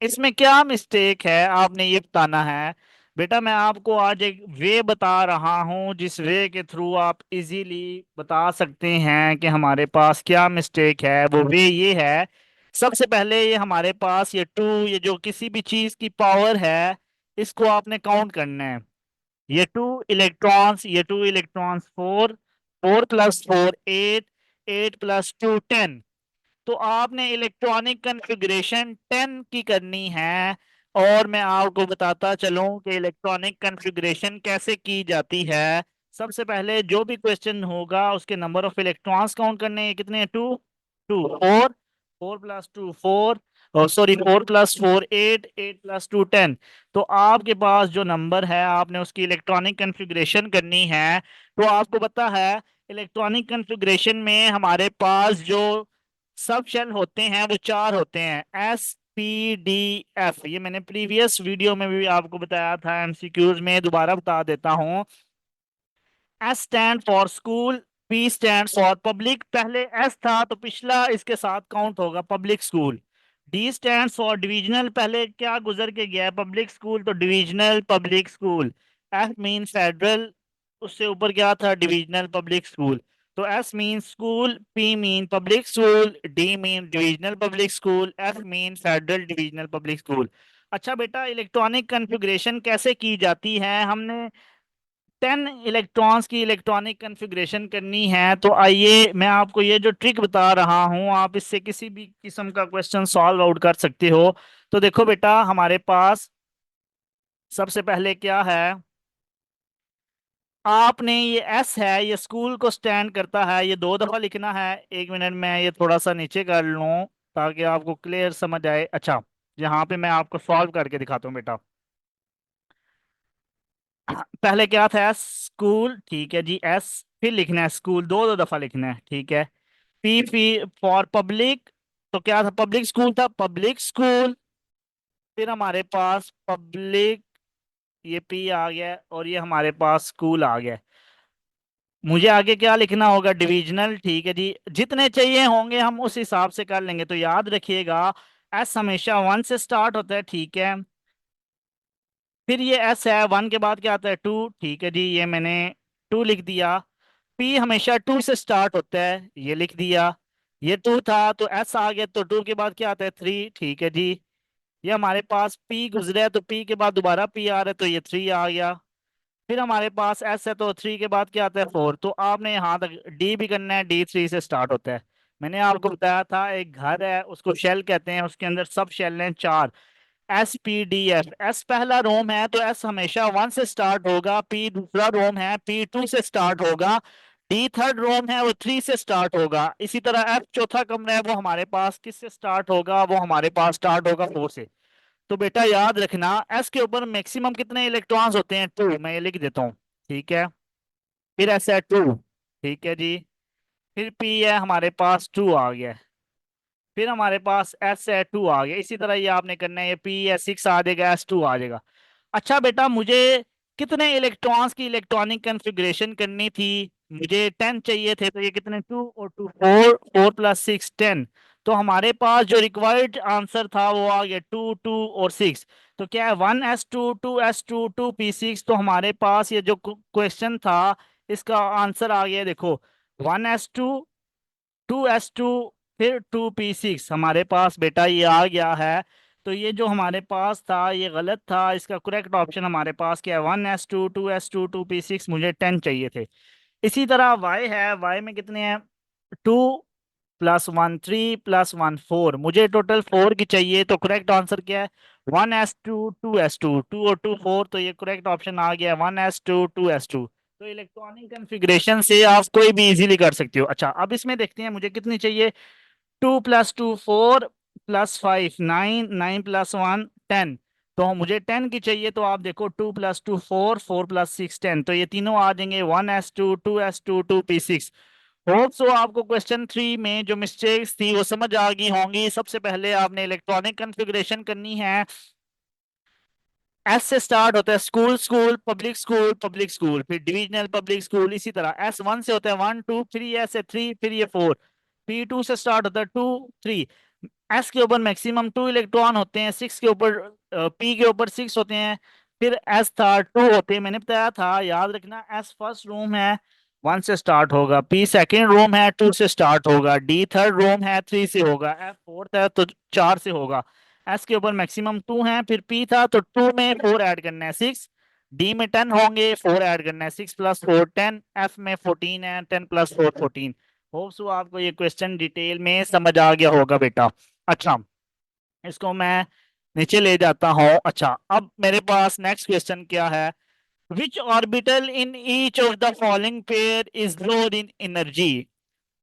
इसमें क्या मिस्टेक है आपने ये बताना है। बेटा मैं आपको आज एक वे बता रहा हूं जिस वे के थ्रू आप इजीली बता सकते हैं कि हमारे पास क्या मिस्टेक है। वो वे ये है, सबसे पहले ये हमारे पास ये टू, ये जो किसी भी चीज की पावर है, इसको आपने काउंट करना है। ये टू इलेक्ट्रॉन्स 4, 4 + 4 8, 8 + 2 10। तो आपने इलेक्ट्रॉनिक कन्फिग्रेशन 10 की करनी है। और मैं आपको बताता चलूं कि इलेक्ट्रॉनिक कन्फिग्रेशन कैसे की जाती है। सबसे पहले जो भी क्वेश्चन होगा उसके नंबर ऑफ इलेक्ट्रॉन्स काउंट करने हैं, कितने हैं, टू, टू, फोर, 4 + 2 4, सॉरी 4 + 4 8, 8 + 2 10। तो आपके पास जो नंबर है आपने उसकी इलेक्ट्रॉनिक कन्फिग्रेशन करनी है। तो आपको पता है इलेक्ट्रॉनिक कन्फिग्रेशन में हमारे पास जो सब शेल होते हैं वो चार होते हैं, S P D F। ये मैंने प्रीवियस वीडियो में भी आपको बताया था, एमसीक्यूज में दोबारा बता देता हूँ। S stand for school, P stand for public, पहले S था तो पिछला इसके साथ काउंट होगा public school. D stand for divisional, पहले क्या गुजर के गया पब्लिक स्कूल तो divisional public school. F mean federal, उससे ऊपर क्या था, डिविजनल पब्लिक स्कूल। तो S mean school, P mean public school, D mean divisional public school, F mean federal divisional public school. अच्छा बेटा इलेक्ट्रॉनिक कन्फिग्रेशन कैसे की जाती है, हमने 10 इलेक्ट्रॉन्स की इलेक्ट्रॉनिक कन्फिग्रेशन करनी है। तो आइए मैं आपको ये जो ट्रिक बता रहा हूं, आप इससे किसी भी किस्म का क्वेश्चन सॉल्व आउट कर सकते हो। तो देखो बेटा हमारे पास सबसे पहले क्या है, आपने ये एस है, ये स्कूल को स्टैंड करता है, ये दो दफा लिखना है। एक मिनट में ये थोड़ा सा नीचे कर लूं ताकि आपको क्लियर समझ आए। अच्छा, यहाँ पे मैं आपको सॉल्व करके दिखाता हूँ बेटा। पहले क्या था, स्कूल, ठीक है जी, एस, फिर लिखना है स्कूल, दो दो दफा लिखना है, ठीक है। पी फी फॉर पब्लिक, तो क्या था, पब्लिक स्कूल था, पब्लिक स्कूल। फिर हमारे पास पब्लिक, ये पी आ गया और ये हमारे पास स्कूल आ गया। मुझे आगे क्या लिखना होगा, डिविजनल, ठीक है जी। जितने चाहिए होंगे हम उस हिसाब से कर लेंगे। तो याद रखिएगा एस हमेशा 1 से स्टार्ट होता है, ठीक है। फिर ये एस है, 1 के बाद क्या आता है, 2, ठीक है जी, ये मैंने 2 लिख दिया। पी हमेशा 2 से स्टार्ट होता है, ये लिख दिया। ये 2 था तो एस आ गया, तो 2 के बाद क्या आता है, 3, ठीक है जी। ये हमारे पास पी गुजरा है तो पी के बाद दोबारा पी आ रहा है तो ये 3 आ गया। फिर हमारे पास एस है तो 3 के बाद क्या आता है, 4। तो आपने यहाँ तक डी भी करना है, डी 3 से स्टार्ट होता है। मैंने आपको बताया था एक घर है उसको शेल कहते हैं, उसके अंदर सब शेल हैं चार, S P D F। S पहला रोम है तो एस हमेशा 1 से स्टार्ट होगा, पी दूसरा रोम है, P 2 से स्टार्ट होगा, डी थर्ड रोम है वो 3 से स्टार्ट होगा। इसी तरह एफ चौथा कमरा है वो हमारे पास किससे स्टार्ट होगा, वो हमारे पास स्टार्ट होगा 4 से। तो बेटा याद रखना एस के ऊपर मैक्सिमम कितने इलेक्ट्रॉन्स होते हैं, 2, मैं ये लिख देता हूँ, ठीक है। फिर एस है 2, ठीक है जी। फिर पी है हमारे पास 2 आ गया। फिर हमारे पास एस है 2 आ गया। इसी तरह ये आपने करना है, ये पी है 6 आ जाएगा, S 2 आ जाएगा। अच्छा बेटा मुझे कितने इलेक्ट्रॉन्स की इलेक्ट्रॉनिक कन्फिग्रेशन करनी थी, मुझे 10 चाहिए थे। तो ये कितने, 2 और 2 4, 4 + 6 10। तो हमारे पास जो रिक्वायर्ड आंसर था वो आ गया 2 2 और 6। तो क्या है, 1s2 2s2 2p6। तो हमारे पास ये जो क्वेश्चन था इसका आंसर आ गया, देखो, 1s2 2s2 फिर 2p6 हमारे पास बेटा ये आ गया है। तो ये जो हमारे पास था ये गलत था, इसका करेक्ट ऑप्शन हमारे पास क्या है, 1s2 2s2 2p6, मुझे 10 चाहिए थे। इसी तरह वाई है, वाई में कितने हैं, 2 + 1 3 + 1 4, मुझे टोटल 4 की चाहिए। तो करेक्ट आंसर क्या है, 1s2 2s2, 2 और 2 4, तो ये करेक्ट ऑप्शन आ गया 1s2 2s2। तो इलेक्ट्रॉनिक कन्फिग्रेशन से आप कोई भी इजीली कर सकते हो। अच्छा अब इसमें देखते हैं मुझे कितनी चाहिए, 2 + 2 4 + 5 9, 9 + 1 10। तो मुझे 10 की चाहिए, तो आप देखो 2 + 2 4, 4 + 6 10, तो ये तीनों आ जाएंगे 1s2 2s2 2p6। Hope so आपको क्वेश्चन 3 में जो मिस्टेक्स थी वो समझ आ गई होंगी। सबसे पहले आपने इलेक्ट्रॉनिक कन्फिग्रेशन करनी है। एस से स्टार्ट होता है school, school public school, public school, फिर डिविजनल पब्लिक स्कूल। इसी तरह S1 से होता है 1 2, फिर ये S है 3, फिर ये 4। P2 से स्टार्ट होता है 2 3। एस के ऊपर मैक्सिमम 2 इलेक्ट्रॉन होते हैं, 6 के ऊपर, पी के ऊपर 6 होते हैं, फिर एस था 2 होते हैं। मैंने बताया था, याद रखना, एस फर्स्ट रूम है 1 से स्टार्ट होगा, पी सेकेंड रूम है 2 से स्टार्ट होगा, डी थर्ड रूम है 3 से होगा, एफ फोर्थ है तो 4 से होगा। एस के ऊपर मैक्सिमम 2 है, फिर पी था तो 2 में 4 ऐड करना है 6, डी में 10 होंगे 4 ऐड करना है 6 + 4 10, एफ में 14 है 10 + 4 14। होप सो आपको ये क्वेश्चन डिटेल में समझ आ गया होगा बेटा। अच्छा इसको मैं नीचे ले जाता हूँ। अच्छा अब मेरे पास नेक्स्ट क्वेश्चन क्या है, which orbital in each of the following pair is lower in energy.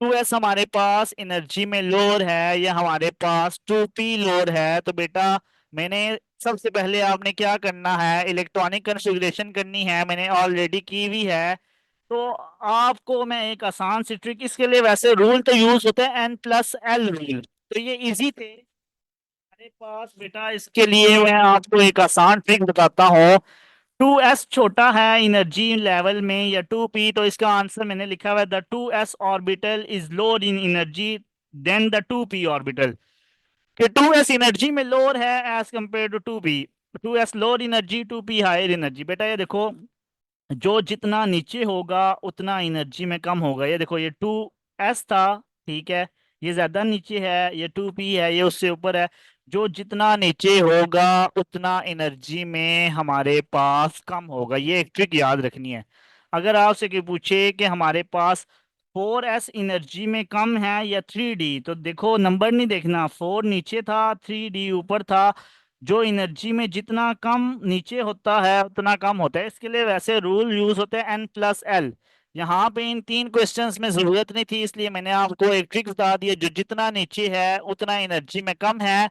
2s हमारे पास एनर्जी में लोअर है, या हमारे पास 2p लोअर है। तो बेटा मैंने सबसे पहले आपने क्या करना है, इलेक्ट्रॉनिक कॉन्फ़िगरेशन करनी है, मैंने ऑलरेडी की हुई है। तो आपको मैं एक आसान सी ट्रिक, इसके लिए वैसे रूल तो यूज होते हैं n+l रूल, तो ये इजी थे मेरे पास बेटा। इसके लिए मैं आपको एक आसान ट्रिक बताता हूँ। 2s छोटा है एनर्जी लेवल में, या 2p, तो इसका आंसर मैंने लिखा हुआ है, the 2s orbital is lower in energy than the 2p orbital. कि 2s एनर्जी में लोअर है as compare to 2p, 2s lower energy 2p higher energy. बेटा ये देखो, जो जितना नीचे होगा उतना एनर्जी में कम होगा। ये देखो, ये 2s था, ठीक है, ये ज्यादा नीचे है, ये 2p है, ये उससे ऊपर है। जो जितना नीचे होगा उतना एनर्जी में हमारे पास कम होगा, ये एक ट्रिक याद रखनी है। अगर आपसे कोई पूछे कि हमारे पास 4s एनर्जी में कम है या 3d, तो देखो नंबर नहीं देखना, 4 नीचे था 3d ऊपर था। जो एनर्जी में जितना कम नीचे होता है उतना कम होता है। इसके लिए वैसे रूल यूज होते हैं n+l। यहाँ पे इन तीन क्वेश्चंस में जरूरत नहीं थी, इसलिए मैंने आपको एक ट्रिक बता दी है, जो जितना नीचे है उतना एनर्जी में कम है।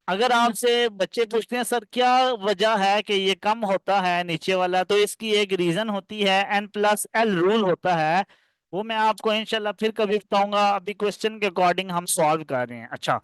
अगर आपसे बच्चे पूछते हैं सर क्या वजह है कि ये कम होता है नीचे वाला, तो इसकी एक रीजन होती है, n+l रूल होता है। वो मैं आपको इंशाल्लाह फिर कभी बताऊंगा, अभी क्वेश्चन के अकॉर्डिंग हम सॉल्व कर रहे हैं। अच्छा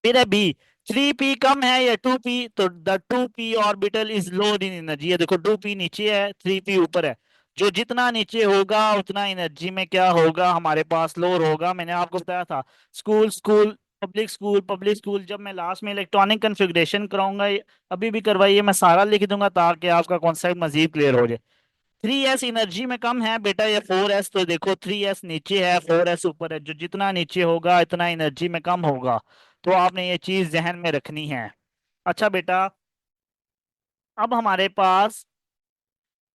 फिर है बी, 3p कम है या 2p, तो the 2p orbital is lower in energy. ये देखो 2p नीचे है 3p ऊपर है, जो जितना नीचे होगा उतना एनर्जी में क्या होगा हमारे पास, लोअर होगा। मैंने आपको बताया था school, school public school, public school. जब मैं लास्ट में इलेक्ट्रॉनिक कन्फिग्रेशन कराऊंगा, अभी भी करवाइए, मैं सारा लिख दूंगा ताकि आपका कॉन्सेप्ट मजीद क्लियर हो जाए। 3s एनर्जी में कम है बेटा, ये 4s, तो देखो 3s नीचे है 4s ऊपर है, जो जितना नीचे होगा इतना एनर्जी में कम होगा। तो आपने ये चीज जहन में रखनी है। अच्छा बेटा अब हमारे पास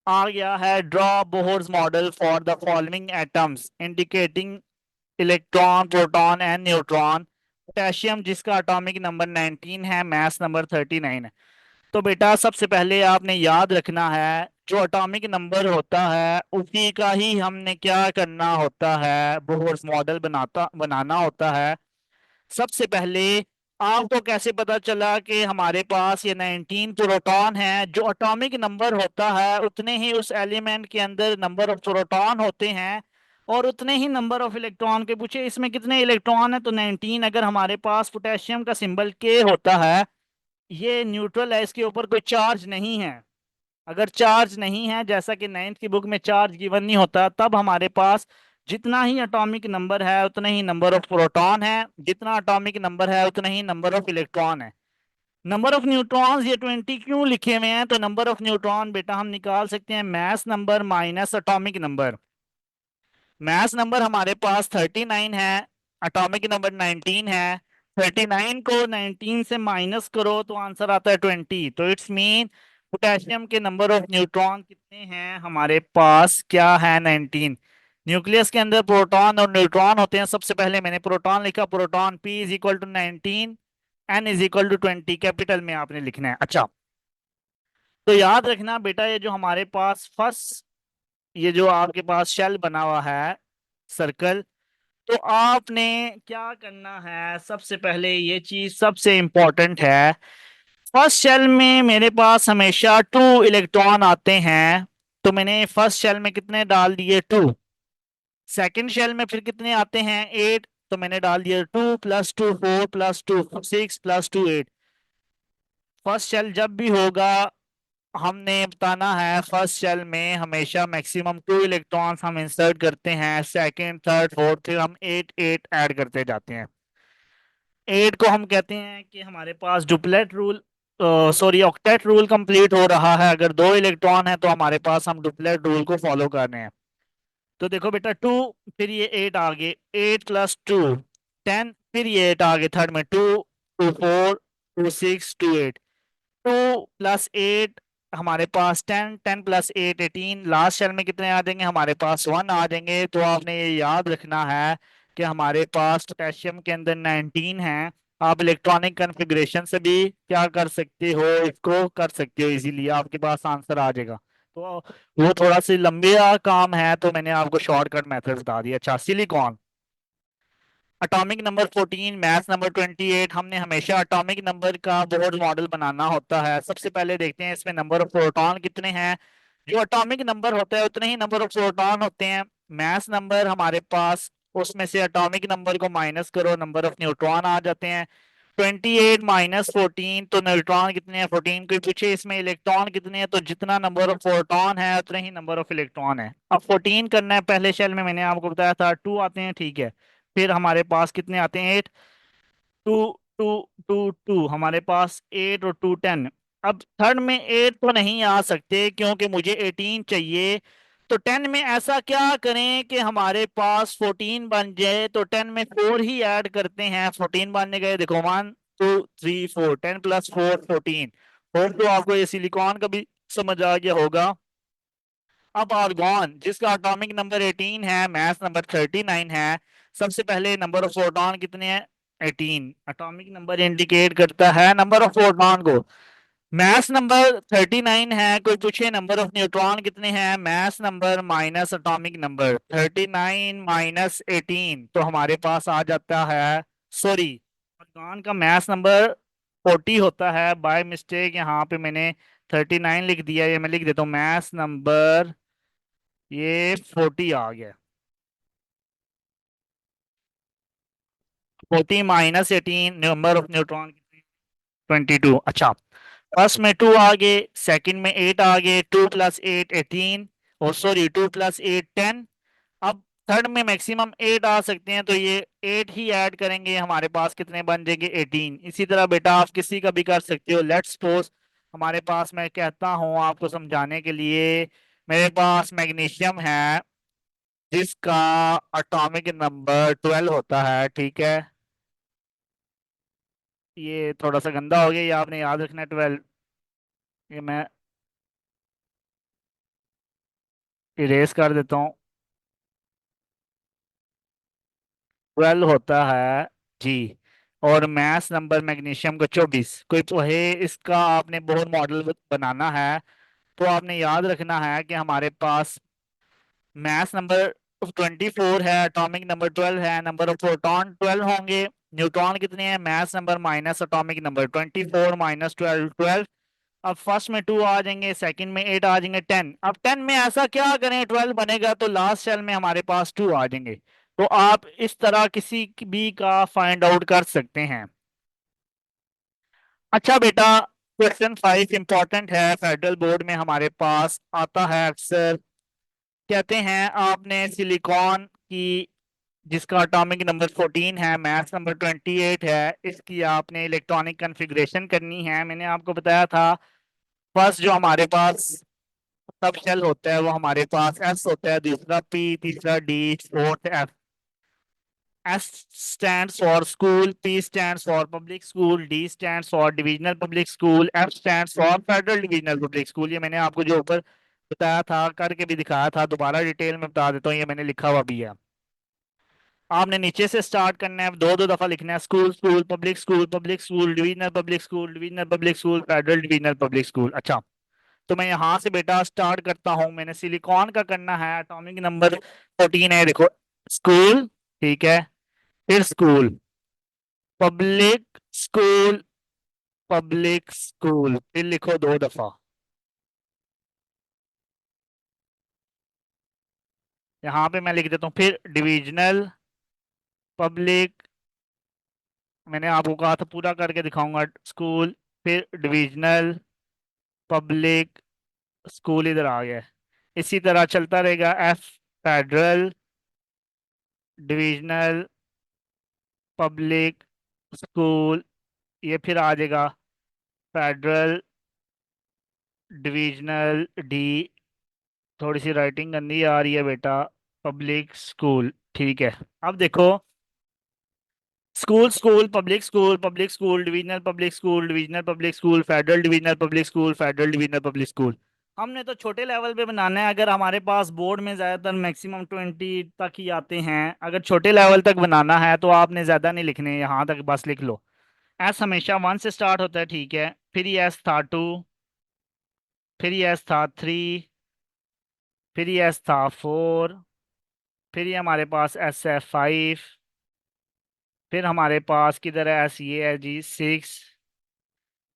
आ गया है, draw Bohr's model for the following atoms indicating electron proton and neutron. Potassium जिसका एटॉमिक नंबर 19 है, मास नंबर 39 है। तो बेटा सबसे पहले आपने याद रखना है, जो एटॉमिक नंबर होता है उसी का ही हमने क्या करना होता है, बोहर्स मॉडल बनाना होता है। सबसे पहले आपको कैसे पता चला कि हमारे पास ये 19 प्रोटॉन है, जो एटॉमिक नंबर होता है उतने ही उस एलिमेंट के अंदर नंबर ऑफ प्रोटॉन होते हैं, और उतने ही नंबर ऑफ इलेक्ट्रॉन के। पूछे इसमें कितने इलेक्ट्रॉन है, तो 19। अगर हमारे पास पोटेशियम का सिंबल के होता है, ये न्यूट्रल है, इसके ऊपर कोई चार्ज नहीं है। अगर चार्ज नहीं है, जैसा कि नाइन्थ की बुक में चार्ज गिवन नहीं होता, तब हमारे पास जितना ही एटॉमिक नंबर है उतना ही नंबर ऑफ प्रोटॉन है, जितना एटॉमिक नंबर है उतना ही नंबर ऑफ इलेक्ट्रॉन है। नंबर ऑफ न्यूट्रॉन्स ये 20 क्यों लिखे हुए हैं, तो नंबर ऑफ न्यूट्रॉन बेटा हम निकाल सकते हैं मास number minus atomic number. Mass number हमारे पास 39 है, एटॉमिक नंबर 19 है। 39 को 19 से माइनस करो तो आंसर आता है 20। तो इट्स मीन पोटेशियम के नंबर ऑफ न्यूट्रॉन कितने हैं हमारे पास, क्या है, 19। न्यूक्लियस के अंदर प्रोटॉन और न्यूट्रॉन होते हैं। सबसे पहले मैंने प्रोटॉन लिखा, proton P is equal to 19, N is equal to 20, capital में आपने लिखना है। अच्छा, तो याद रखना बेटा, ये जो हमारे पास फर्स्ट, ये जो आपके पास शेल बना हुआ है सर्कल, तो आपने क्या करना है, सबसे पहले ये चीज सबसे इंपॉर्टेंट है। फर्स्ट शेल में मेरे पास हमेशा 2 इलेक्ट्रॉन आते हैं, तो मैंने फर्स्ट शेल में कितने डाल दिए, 2। सेकंड शेल में फिर कितने आते हैं, 8, तो मैंने डाल दिया 2 + 2 4 + 2 6 + 2 8। फर्स्ट शेल जब भी होगा, हमने बताना है फर्स्ट शेल में हमेशा मैक्सिमम 2 इलेक्ट्रॉन्स हम इंसर्ट करते हैं, सेकंड थर्ड फोर्थ, फिर हम 8 8 ऐड करते जाते हैं। 8 को हम कहते हैं कि हमारे पास duplet rule, sorry octet rule complete हो रहा है। अगर 2 इलेक्ट्रॉन है तो हमारे पास हम डुप्लेट रूल को फॉलो कर रहे हैं। तो देखो बेटा, 2, फिर ये 8 आ गए, 8 + 2 10, फिर ये 8 आ गए थर्ड में, 2 2 4 2 6 2 8, 2 + 8 हमारे पास 10, 10 + 8 18। लास्ट शेल में कितने आ जाएंगे, हमारे पास 1 आ जाएंगे। तो आपने ये याद रखना है कि हमारे पास पोटेशियम के अंदर 19 है। आप इलेक्ट्रॉनिक कन्फिग्रेशन से भी क्या कर सकते हो, इसको कर सकते हो इजीली, आपके पास आंसर आ जाएगा। तो वो थोड़ा सी लंबे काम है, तो मैंने आपको शॉर्टकट मेथड बता दिया। अच्छा, silicon, atomic number 14, math number 28। हमने हमेशा एटॉमिक नंबर का बोर्ड मॉडल बनाना होता है। सबसे पहले देखते हैं इसमें नंबर ऑफ प्रोटॉन कितने हैं। जो एटॉमिक नंबर होता है उतने ही नंबर ऑफ प्रोटॉन होते हैं। मैथ नंबर हमारे पास, उसमें से एटॉमिक नंबर को माइनस करो, नंबर ऑफ न्यूट्रॉन आ जाते हैं। 28 - 14, तो न्यूट्रॉन कितने हैं, 14। कोई पूछे इसमें इलेक्ट्रॉन कितने हैं, तो जितना नंबर ऑफ प्रोटॉन है उतने ही नंबर ऑफ इलेक्ट्रॉन है। अब 14 करना है, पहले शेल में मैंने आपको बताया था 2 आते हैं, ठीक है। फिर हमारे पास कितने आते हैं, 8, 2 2 2 2, हमारे पास 8 और 2 10। अब थर्ड में 8 तो नहीं आ सकते क्योंकि मुझे 18 चाहिए। तो 10 में ऐसा क्या करें कि हमारे पास 14 बन जाए, तो 10 में 4 ही ऐड करते हैं, 14 बनने गए। देखो 1 2 3 4, 10 + 4 14। होप तो आपको ये सिलिकॉन का भी समझ आ गया होगा। अब आर्गॉन, जिसका एटॉमिक नंबर 18 है, मास नंबर 39 है। सबसे पहले नंबर ऑफ प्रोटॉन कितने हैं, 18। एटॉमिक नंबर इंडिकेट करता है नंबर ऑफ प्रोटॉन को। मास नंबर 39 है। कोई पूछे नंबर ऑफ न्यूट्रॉन कितने हैं, मास नंबर माइनस एटॉमिक नंबर, 39 - 18, तो हमारे पास आ जाता है, सॉरी, आर्गॉन का मास नंबर 40 होता है। बाय मिस्टेक यहाँ पे मैंने 39 लिख दिया, ये मैं लिख देता हूँ, मास नंबर ये 40 आ गया। 40 - 18, नंबर ऑफ न्यूट्रॉन 22। अच्छा, फर्स्ट में 2 आ गए, सेकंड में 8 आ गए, 2 + 8 18, और सॉरी 2 + 8 10। अब थर्ड में मैक्सिमम 8 आ सकते हैं, तो ये 8 ही ऐड करेंगे, हमारे पास कितने बन जाएंगे, 18। इसी तरह बेटा आप किसी का भी कर सकते हो। लेट्स सपोज हमारे पास, मैं कहता हूँ आपको समझाने के लिए, मेरे पास मैग्नीशियम है जिसका एटॉमिक नंबर 12 होता है, ठीक है। ये थोड़ा सा गंदा हो गया, ये आपने याद रखना है, 12। ये मैं इरेज कर देता हूँ। 12 होता है जी। और मैथ नंबर मैग्नीशियम का 24। कोई तो है, इसका आपने बहुत मॉडल बनाना है, तो आपने याद रखना है कि हमारे पास मैथ नंबर 24 है, एटॉमिक नंबर 12 है, नंबर ऑफ प्रोटॉन 12 होंगे। न्यूट्रॉन कितने हैं, math number minus atomic number, 24 - 12 12। अब फर्स्ट में 2 आ जाएंगे, सेकंड में 8 आ जाएंगे, 10। अब 10 में ऐसा क्या करें, 12 बनेगा, तो लास्ट सेल में हमारे पास 2 आ जाएंगे। तो आप इस तरह किसी भी का फाइंड आउट कर सकते हैं। अच्छा बेटा, क्वेश्चन 5 इंपॉर्टेंट है, फेडरल बोर्ड में हमारे पास आता है अक्सर। कहते हैं आपने सिलिकॉन की, जिसका एटॉमिक नंबर 14 है, मास नंबर 28 है, इसकी आपने इलेक्ट्रॉनिक कन्फिग्रेशन करनी है। मैंने आपको बताया था फर्स्ट जो हमारे पास सब शेल होता है वो हमारे पास एस होता है, दूसरा पी, तीसरा D, fourth F. S stands for school, P stands for public school, D stands for divisional public school, F stands for federal divisional public school। ये मैंने आपको जो ऊपर बताया था, करके भी दिखाया था, दोबारा डिटेल में बता देता हूँ, ये मैंने लिखा हुआ भी है। आपने नीचे से स्टार्ट करना है, दो दो दफा लिखना है, school school public school public school divisional public school divisional public school federal divisional public school. अच्छा, तो मैं यहाँ से बेटा स्टार्ट करता हूँ। मैंने सिलिकॉन का करना है, एटॉमिक नंबर 14 है, देखो स्कूल, ठीक है, फिर school, public school, public school, फिर लिखो दो दफा। यहाँ पे मैं लिख देता हूँ, फिर डिविजनल पब्लिक, मैंने आपको कहा था पूरा करके दिखाऊंगा, स्कूल, फिर डिविजनल पब्लिक स्कूल, इधर आ गया है। इसी तरह चलता रहेगा, F federal divisional public school, ये फिर आ जाएगा फेडरल डिविजनल डी, थोड़ी सी राइटिंग गंदी आ रही है बेटा, पब्लिक स्कूल, ठीक है। अब देखो, school school public school, public school divisional public school, divisional public school federal divisional public school, federal divisional public school. हमने तो छोटे लेवल पे बनाना है, अगर हमारे पास बोर्ड में ज़्यादातर मैक्सिमम 20 तक ही आते हैं, अगर छोटे लेवल तक बनाना है तो आपने ज़्यादा नहीं लिखने, यहाँ तक बस लिख लो। एस हमेशा 1 से स्टार्ट होता है, ठीक है, फिर ये एस था 2, फिर ये एस था 3, फिर ये एस था 4, फिर ये हमारे पास एस है 5, फिर हमारे पास किधर है एस, ये है जी 6,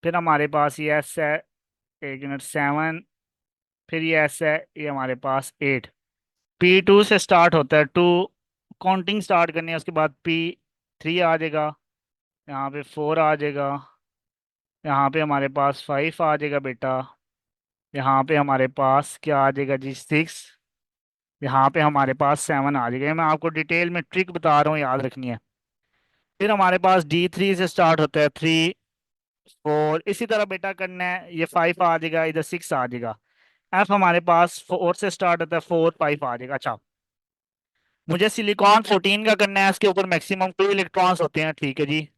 फिर हमारे पास ये एस है, एक मिनट, 7, फिर ये एस है, ये हमारे पास 8। P2 से स्टार्ट होता है, 2 काउंटिंग स्टार्ट करनी है, उसके बाद P3 आ जाएगा, यहाँ पे 4 आ जाएगा, यहाँ पे हमारे पास 5 आ जाएगा बेटा, यहाँ पे हमारे पास क्या आ जाएगा जी 6, यहाँ पे हमारे पास 7 आ जाएगा। ये मैं आपको डिटेल में ट्रिक बता रहा हूँ, याद रखनी है। फिर हमारे पास D3 से स्टार्ट होता है, 3 4, इसी तरह बेटा करना है, ये 5 आ जाएगा, इधर 6 आ जाएगा। F हमारे पास 4 से स्टार्ट होता है, 4 5 आ जाएगा। अच्छा, मुझे सिलिकॉन 14 का करना है, इसके ऊपर मैक्सिमम 2 इलेक्ट्रॉन्स होते हैं, ठीक है जी।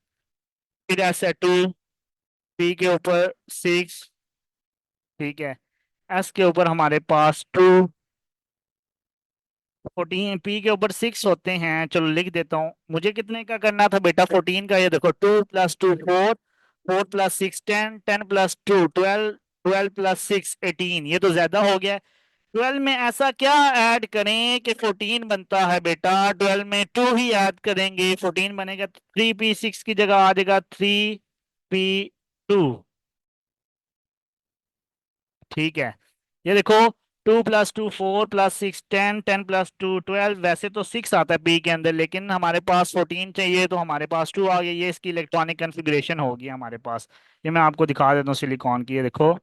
फिर एस है 2, पी के ऊपर 6, ठीक है, एस के ऊपर हमारे पास 2, 14, पी के ऊपर 6 होते हैं, चलो लिख देता हूँ। मुझे कितने का करना था बेटा 14 का, ये देखो 2 + 2 4, 4 + 6 10, 10 + 2 12, 12 + 6 18, ये तो ज्यादा हो गया। 12 में ऐसा क्या ऐड करें कि 14 बनता है बेटा, 12 में 2 ही ऐड करेंगे, 14 बनेगा। 3p6 की जगह आ जाएगा 3p2, ठीक है। ये देखो, 2 + 2 4 + 6 10, 10 + 2 12, वैसे तो 6 आता है पी के अंदर, लेकिन हमारे पास 14 चाहिए तो हमारे पास 2 आ गया। ये इसकी इलेक्ट्रॉनिक कन्फिग्रेशन होगी हमारे पास। ये मैं आपको दिखा देता हूँ सिलिकॉन की, ये देखो,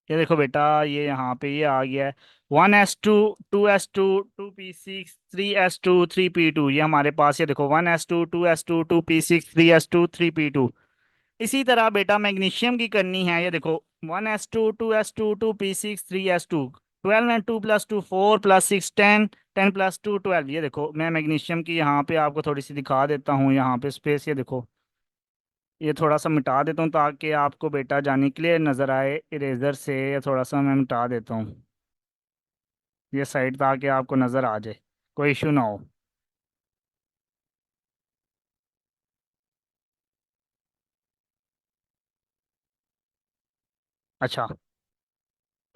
ये देखो बेटा, ये यहाँ पे ये आ गया है, 1s2 2s2 2p6 3s2 3p2, ये हमारे पास, ये देखो 1s2 2s2 2p6 3s2 3p2। इसी तरह बेटा मैग्नीशियम की करनी है, ये देखो 1s2 2s2 2p6 3s2, 12 में 2 + 2 4 + 6 10, 10 + 2 12। ये देखो मैं मैग्नीशियम की यहाँ पे आपको थोड़ी सी दिखा देता हूँ, यहाँ पे स्पेस, ये देखो, ये थोड़ा सा मिटा देता हूँ ताकि आपको बेटा जाने क्लियर नज़र आए, इरेजर से या थोड़ा सा मैं मिटा देता हूँ ये साइड, ताकि आपको नज़र आ जाए, कोई इशू ना हो। अच्छा,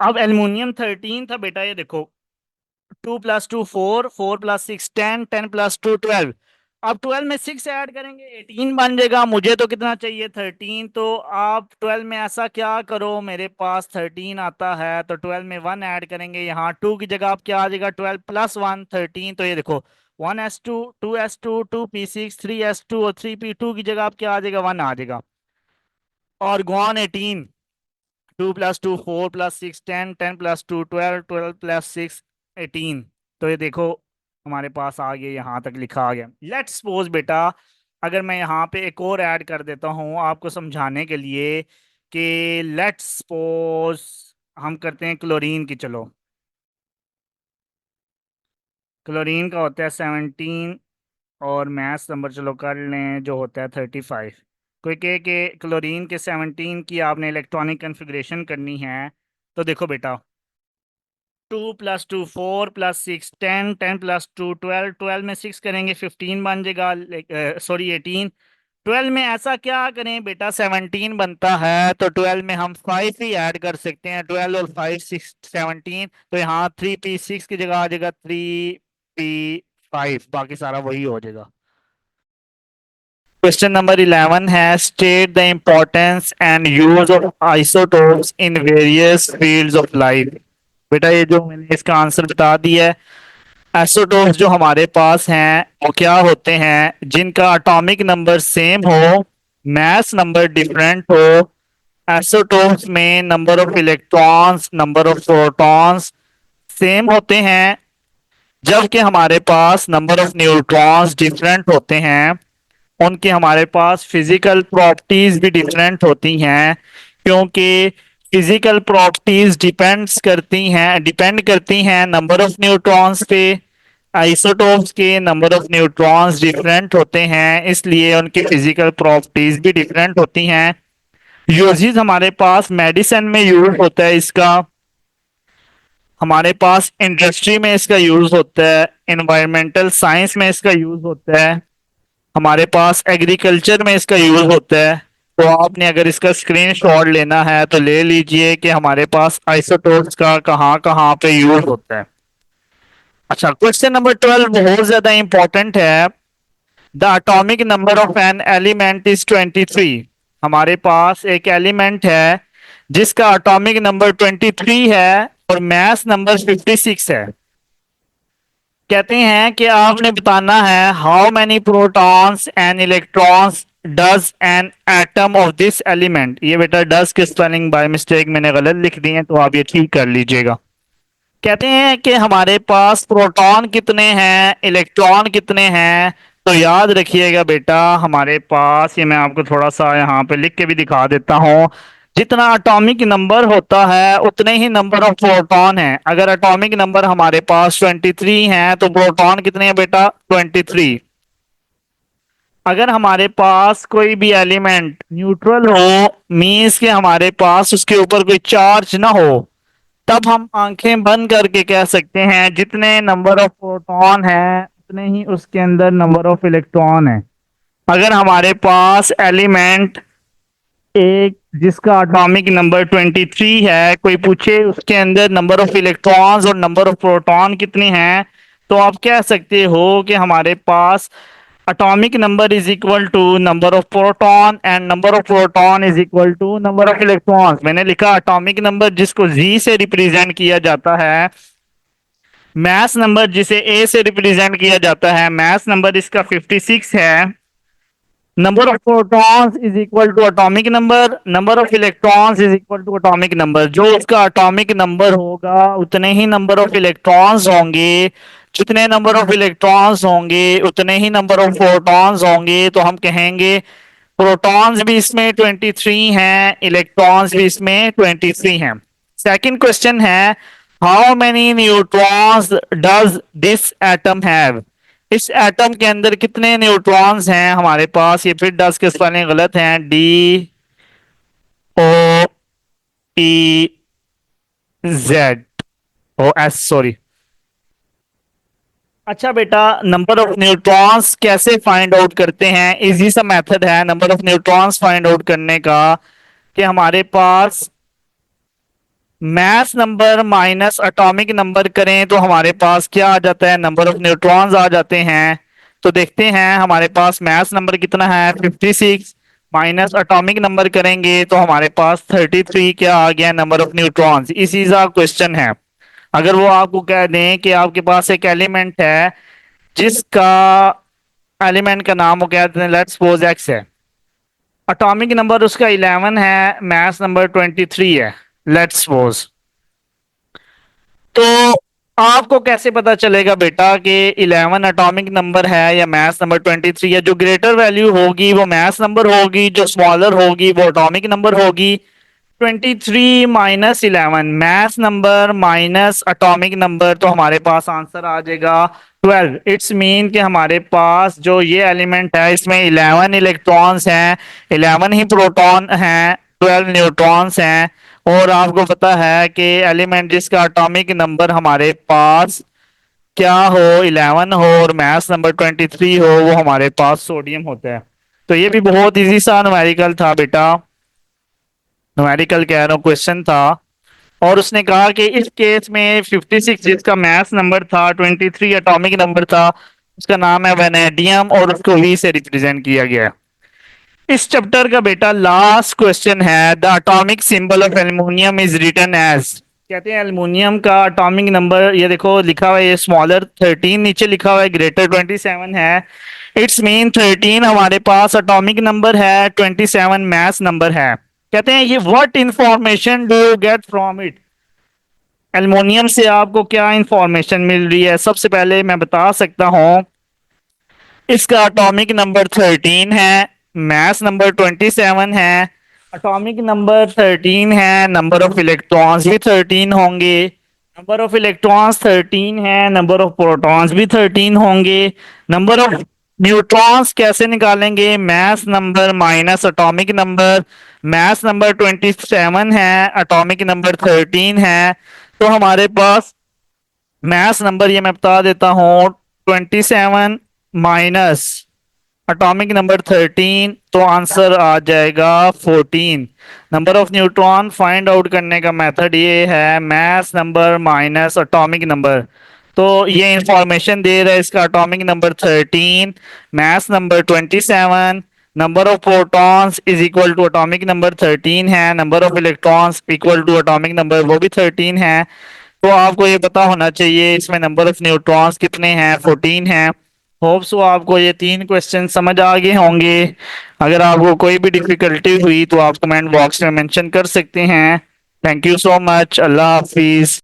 अब एल्युमिनियम 13 था बेटा, ये देखो 2 + 2 4, 4 + 6 10, 10 + 2 12। अब 12 में 6 ऐड करेंगे, 18 बन जाएगा। मुझे तो कितना चाहिए 13, तो आप 12 में ऐसा क्या करो, मेरे पास 13 आता है तो 12 में 1 ऐड करेंगे, यहाँ 2 की जगह आप क्या आ जाएगा, 12 + 1 13। तो ये देखो 1s2 2s2 2p6 3s2 और 3p2 की जगह आप क्या आ जाएगा, 1 आ जाएगा। और गॉन 18, 2 + 2 4 + 6 10, 10 + 2 12, 12 + 6 18। तो ये देखो हमारे पास आ गया, यहाँ तक लिखा आ गया। लेट्स सपोज बेटा, अगर मैं यहाँ पे एक और ऐड कर देता हूँ आपको समझाने के लिए, कि लेट्स सपोज हम करते हैं क्लोरीन की, चलो क्लोरीन का होता है 17 और मैथ्स नंबर चलो कर लें जो होता है 35। कोई कहे कि क्लोरीन के 17 की आपने इलेक्ट्रॉनिक कन्फिग्रेशन करनी है, तो देखो बेटा 2 + 2 4 + 6 10 + 2 12, 12 में 6 करेंगे 15 बन जाएगा, सॉरी 18। 12 में ऐसा क्या करें बेटा 17 बनता है, तो 12 में हम 5 ही ऐड कर सकते हैं, 12 और 5 6 17, तो यहाँ 3p6 की जगह आ जाएगा 3p5, बाकी सारा वही हो जाएगा। क्वेश्चन नंबर 11 है state the importance and use of isotopes in various fields of life. बेटा ये जो मैंने इसका आंसर बता दिया है, आइसोटोप्स जो हमारे पास हैं वो क्या होते हैं, जिनका एटॉमिक नंबर सेम हो, मास नंबर डिफरेंट हो। आइसोटोप्स में number of electrons, number of protons same होते हैं, जबकि हमारे पास नंबर ऑफ न्यूट्रॉन्स डिफरेंट होते हैं। उनके हमारे पास फिजिकल प्रॉपर्टीज भी डिफरेंट होती हैं, क्योंकि फिजिकल प्रॉपर्टीज डिपेंड करती हैं नंबर ऑफ न्यूट्रॉन्स पे। आइसोटोप्स के नंबर ऑफ न्यूट्रॉन्स डिफरेंट होते हैं, इसलिए उनकी फिजिकल प्रॉपर्टीज भी डिफरेंट होती हैं। यूजेस हमारे पास मेडिसिन में यूज होता है इसका, हमारे पास इंडस्ट्री में इसका यूज होता है, एनवायरमेंटल साइंस में इसका यूज होता है, हमारे पास एग्रीकल्चर में इसका यूज होता है। तो आपने अगर इसका स्क्रीनशॉट लेना है तो ले लीजिए कि हमारे पास आइसोटोप्स का कहाँ कहाँ पे यूज होता है। अच्छा, क्वेश्चन नंबर 12 बहुत ज्यादा इंपॉर्टेंट है। The atomic number of an element is 23। हमारे पास एक एलिमेंट है जिसका एटॉमिक नंबर 23 है और मास नंबर 56 है। कहते हैं कि आपने बताना है how many protons and electrons does an atom of this element. ये बेटा डज की स्पेलिंग बाय मिस्टेक मैंने गलत लिख दी है, तो आप ये ठीक कर लीजिएगा। कहते हैं कि हमारे पास प्रोटॉन कितने हैं, इलेक्ट्रॉन कितने हैं। तो याद रखिएगा बेटा, हमारे पास ये मैं आपको थोड़ा सा यहाँ पे लिख के भी दिखा देता हूँ, जितना एटॉमिक नंबर होता है उतने ही नंबर ऑफ प्रोटॉन है। अगर एटॉमिक नंबर हमारे पास 23 है तो प्रोटॉन कितने हैं बेटा 23। अगर हमारे पास कोई भी एलिमेंट न्यूट्रल हो, मीन्स कि हमारे पास उसके ऊपर कोई चार्ज ना हो, तब हम आंखें बंद करके कह सकते हैं जितने नंबर ऑफ प्रोटॉन है उतने ही उसके अंदर नंबर ऑफ इलेक्ट्रॉन है। अगर हमारे पास एलिमेंट एक जिसका एटॉमिक नंबर 23 है, कोई पूछे उसके अंदर नंबर ऑफ इलेक्ट्रॉन्स और नंबर ऑफ प्रोटॉन कितने हैं, तो आप कह सकते हो कि हमारे पास atomic number is equal to number of proton and number of proton is equal to number of electrons। मैंने लिखा atomic number जिसको Z से रिप्रेजेंट किया जाता है, mass number जिसे A से रिप्रेजेंट किया जाता है, mass number इसका 56 है। Number of protons is equal to atomic number, number of electrons is equal to atomic number. जो उसका एटॉमिक नंबर होगा उतने ही नंबर ऑफ इलेक्ट्रॉन्स होंगे, जितने नंबर ऑफ इलेक्ट्रॉन्स होंगे उतने ही नंबर ऑफ प्रोटॉन्स होंगे। तो हम कहेंगे प्रोटॉन्स भी इसमें 23 हैं, इलेक्ट्रॉन्स भी इसमें 23 हैं। सेकंड क्वेश्चन है how many neutrons does this atom have. इस एटम के अंदर कितने न्यूट्रॉन्स हैं हमारे पास। ये फिर डस के स्पेलिंग गलत हैं, DOEZ, सॉरी। अच्छा बेटा, नंबर ऑफ न्यूट्रॉन्स कैसे फाइंड आउट करते हैं, इजी सा मेथड है number of neutrons find out करने का, कि हमारे पास mass number minus atomic number करें तो हमारे पास क्या आ जाता है, नंबर ऑफ न्यूट्रॉन्स आ जाते हैं। तो देखते हैं हमारे पास मास नंबर कितना है 56, माइनस एटॉमिक नंबर करेंगे तो हमारे पास 33 क्या आ गया, नंबर ऑफ न्यूट्रॉन्स। इसी सा क्वेश्चन है। अगर वो आपको कह दें कि आपके पास एक एलिमेंट है जिसका एलिमेंट का नाम वो कहते हैं लेट्स सपोज एक्स है, एटॉमिक नंबर उसका 11 है, मास नंबर 23 है लेट्स सपोज, तो आपको कैसे पता चलेगा बेटा कि 11 एटॉमिक नंबर है या मास नंबर 23 है। जो ग्रेटर वैल्यू होगी वो मास नंबर होगी, जो स्मॉलर होगी वो एटॉमिक नंबर होगी। 23 minus 11, math number minus atomic number, तो हमारे पास आंसर आ जाएगा 12। इट्स मीन कि हमारे पास जो ये एलिमेंट है इसमें 11 इलेक्ट्रॉन्स हैं, 11 ही प्रोटॉन हैं, 12 न्यूट्रॉन्स हैं। और आपको पता है कि एलिमेंट जिसका एटॉमिक नंबर हमारे पास क्या हो, 11 हो, और मास नंबर 23 हो, वो हमारे पास सोडियम होता है। तो ये भी बहुत इजी सा न्यूमेरिकल था बेटा, न्यूमेरिकल कह रहा हूँ, क्वेश्चन था। और उसने कहा कि इस केस में 56 जिसका मास नंबर था, 23 एटॉमिक नंबर था, उसका नाम है वेनेडियम और उसको वी से रिप्रेजेंट किया गया है। इस चैप्टर का बेटा लास्ट क्वेश्चन है, the atomic symbol of aluminium is written as. कहते हैं एल्युमिनियम का एटॉमिक नंबर, ये देखो लिखा हुआ है, ये स्मॉलर 13 नीचे लिखा हुआ है, ग्रेटर 27 है। इट्स मीन 13 हमारे पास एटॉमिक नंबर है, 27 मास नंबर है। कहते हैं ये what information do you get from it, aluminium से आपको क्या इंफॉर्मेशन मिल रही है। सबसे पहले मैं बता सकता हूं, इसका एटॉमिक नंबर 13 है, मास नंबर 27 है। एटॉमिक नंबर 13 है, नंबर ऑफ इलेक्ट्रॉन्स भी 13 होंगे। नंबर ऑफ इलेक्ट्रॉन्स 13 है, नंबर ऑफ प्रोटॉन्स भी 13 होंगे। नंबर ऑफ न्यूट्रॉन्स कैसे निकालेंगे, मास number minus atomic number. Mass number 27 है, एटॉमिक नंबर 13 है, तो हमारे पास मास नंबर ये मैं बता देता हूँ, 27 माइनस एटॉमिक नंबर 13, तो आंसर आ जाएगा 14। Number of neutron find out करने का मेथड ये है, mass number minus atomic number. तो ये इंफॉर्मेशन दे रहा है, इसका atomic number 13, mass number 27, number of protons is equal to atomic number 13 है, number of electrons equal to atomic number वो भी 13 है। तो आपको ये पता होना चाहिए इसमें नंबर ऑफ न्यूट्रॉन्स कितने हैं, 14 हैं। होप सो आपको ये 3 क्वेश्चन समझ आ गए होंगे। अगर आपको कोई भी डिफिकल्टी हुई तो आप कमेंट बॉक्स में मेंशन कर सकते हैं। Thank you so much, Allah Hafiz.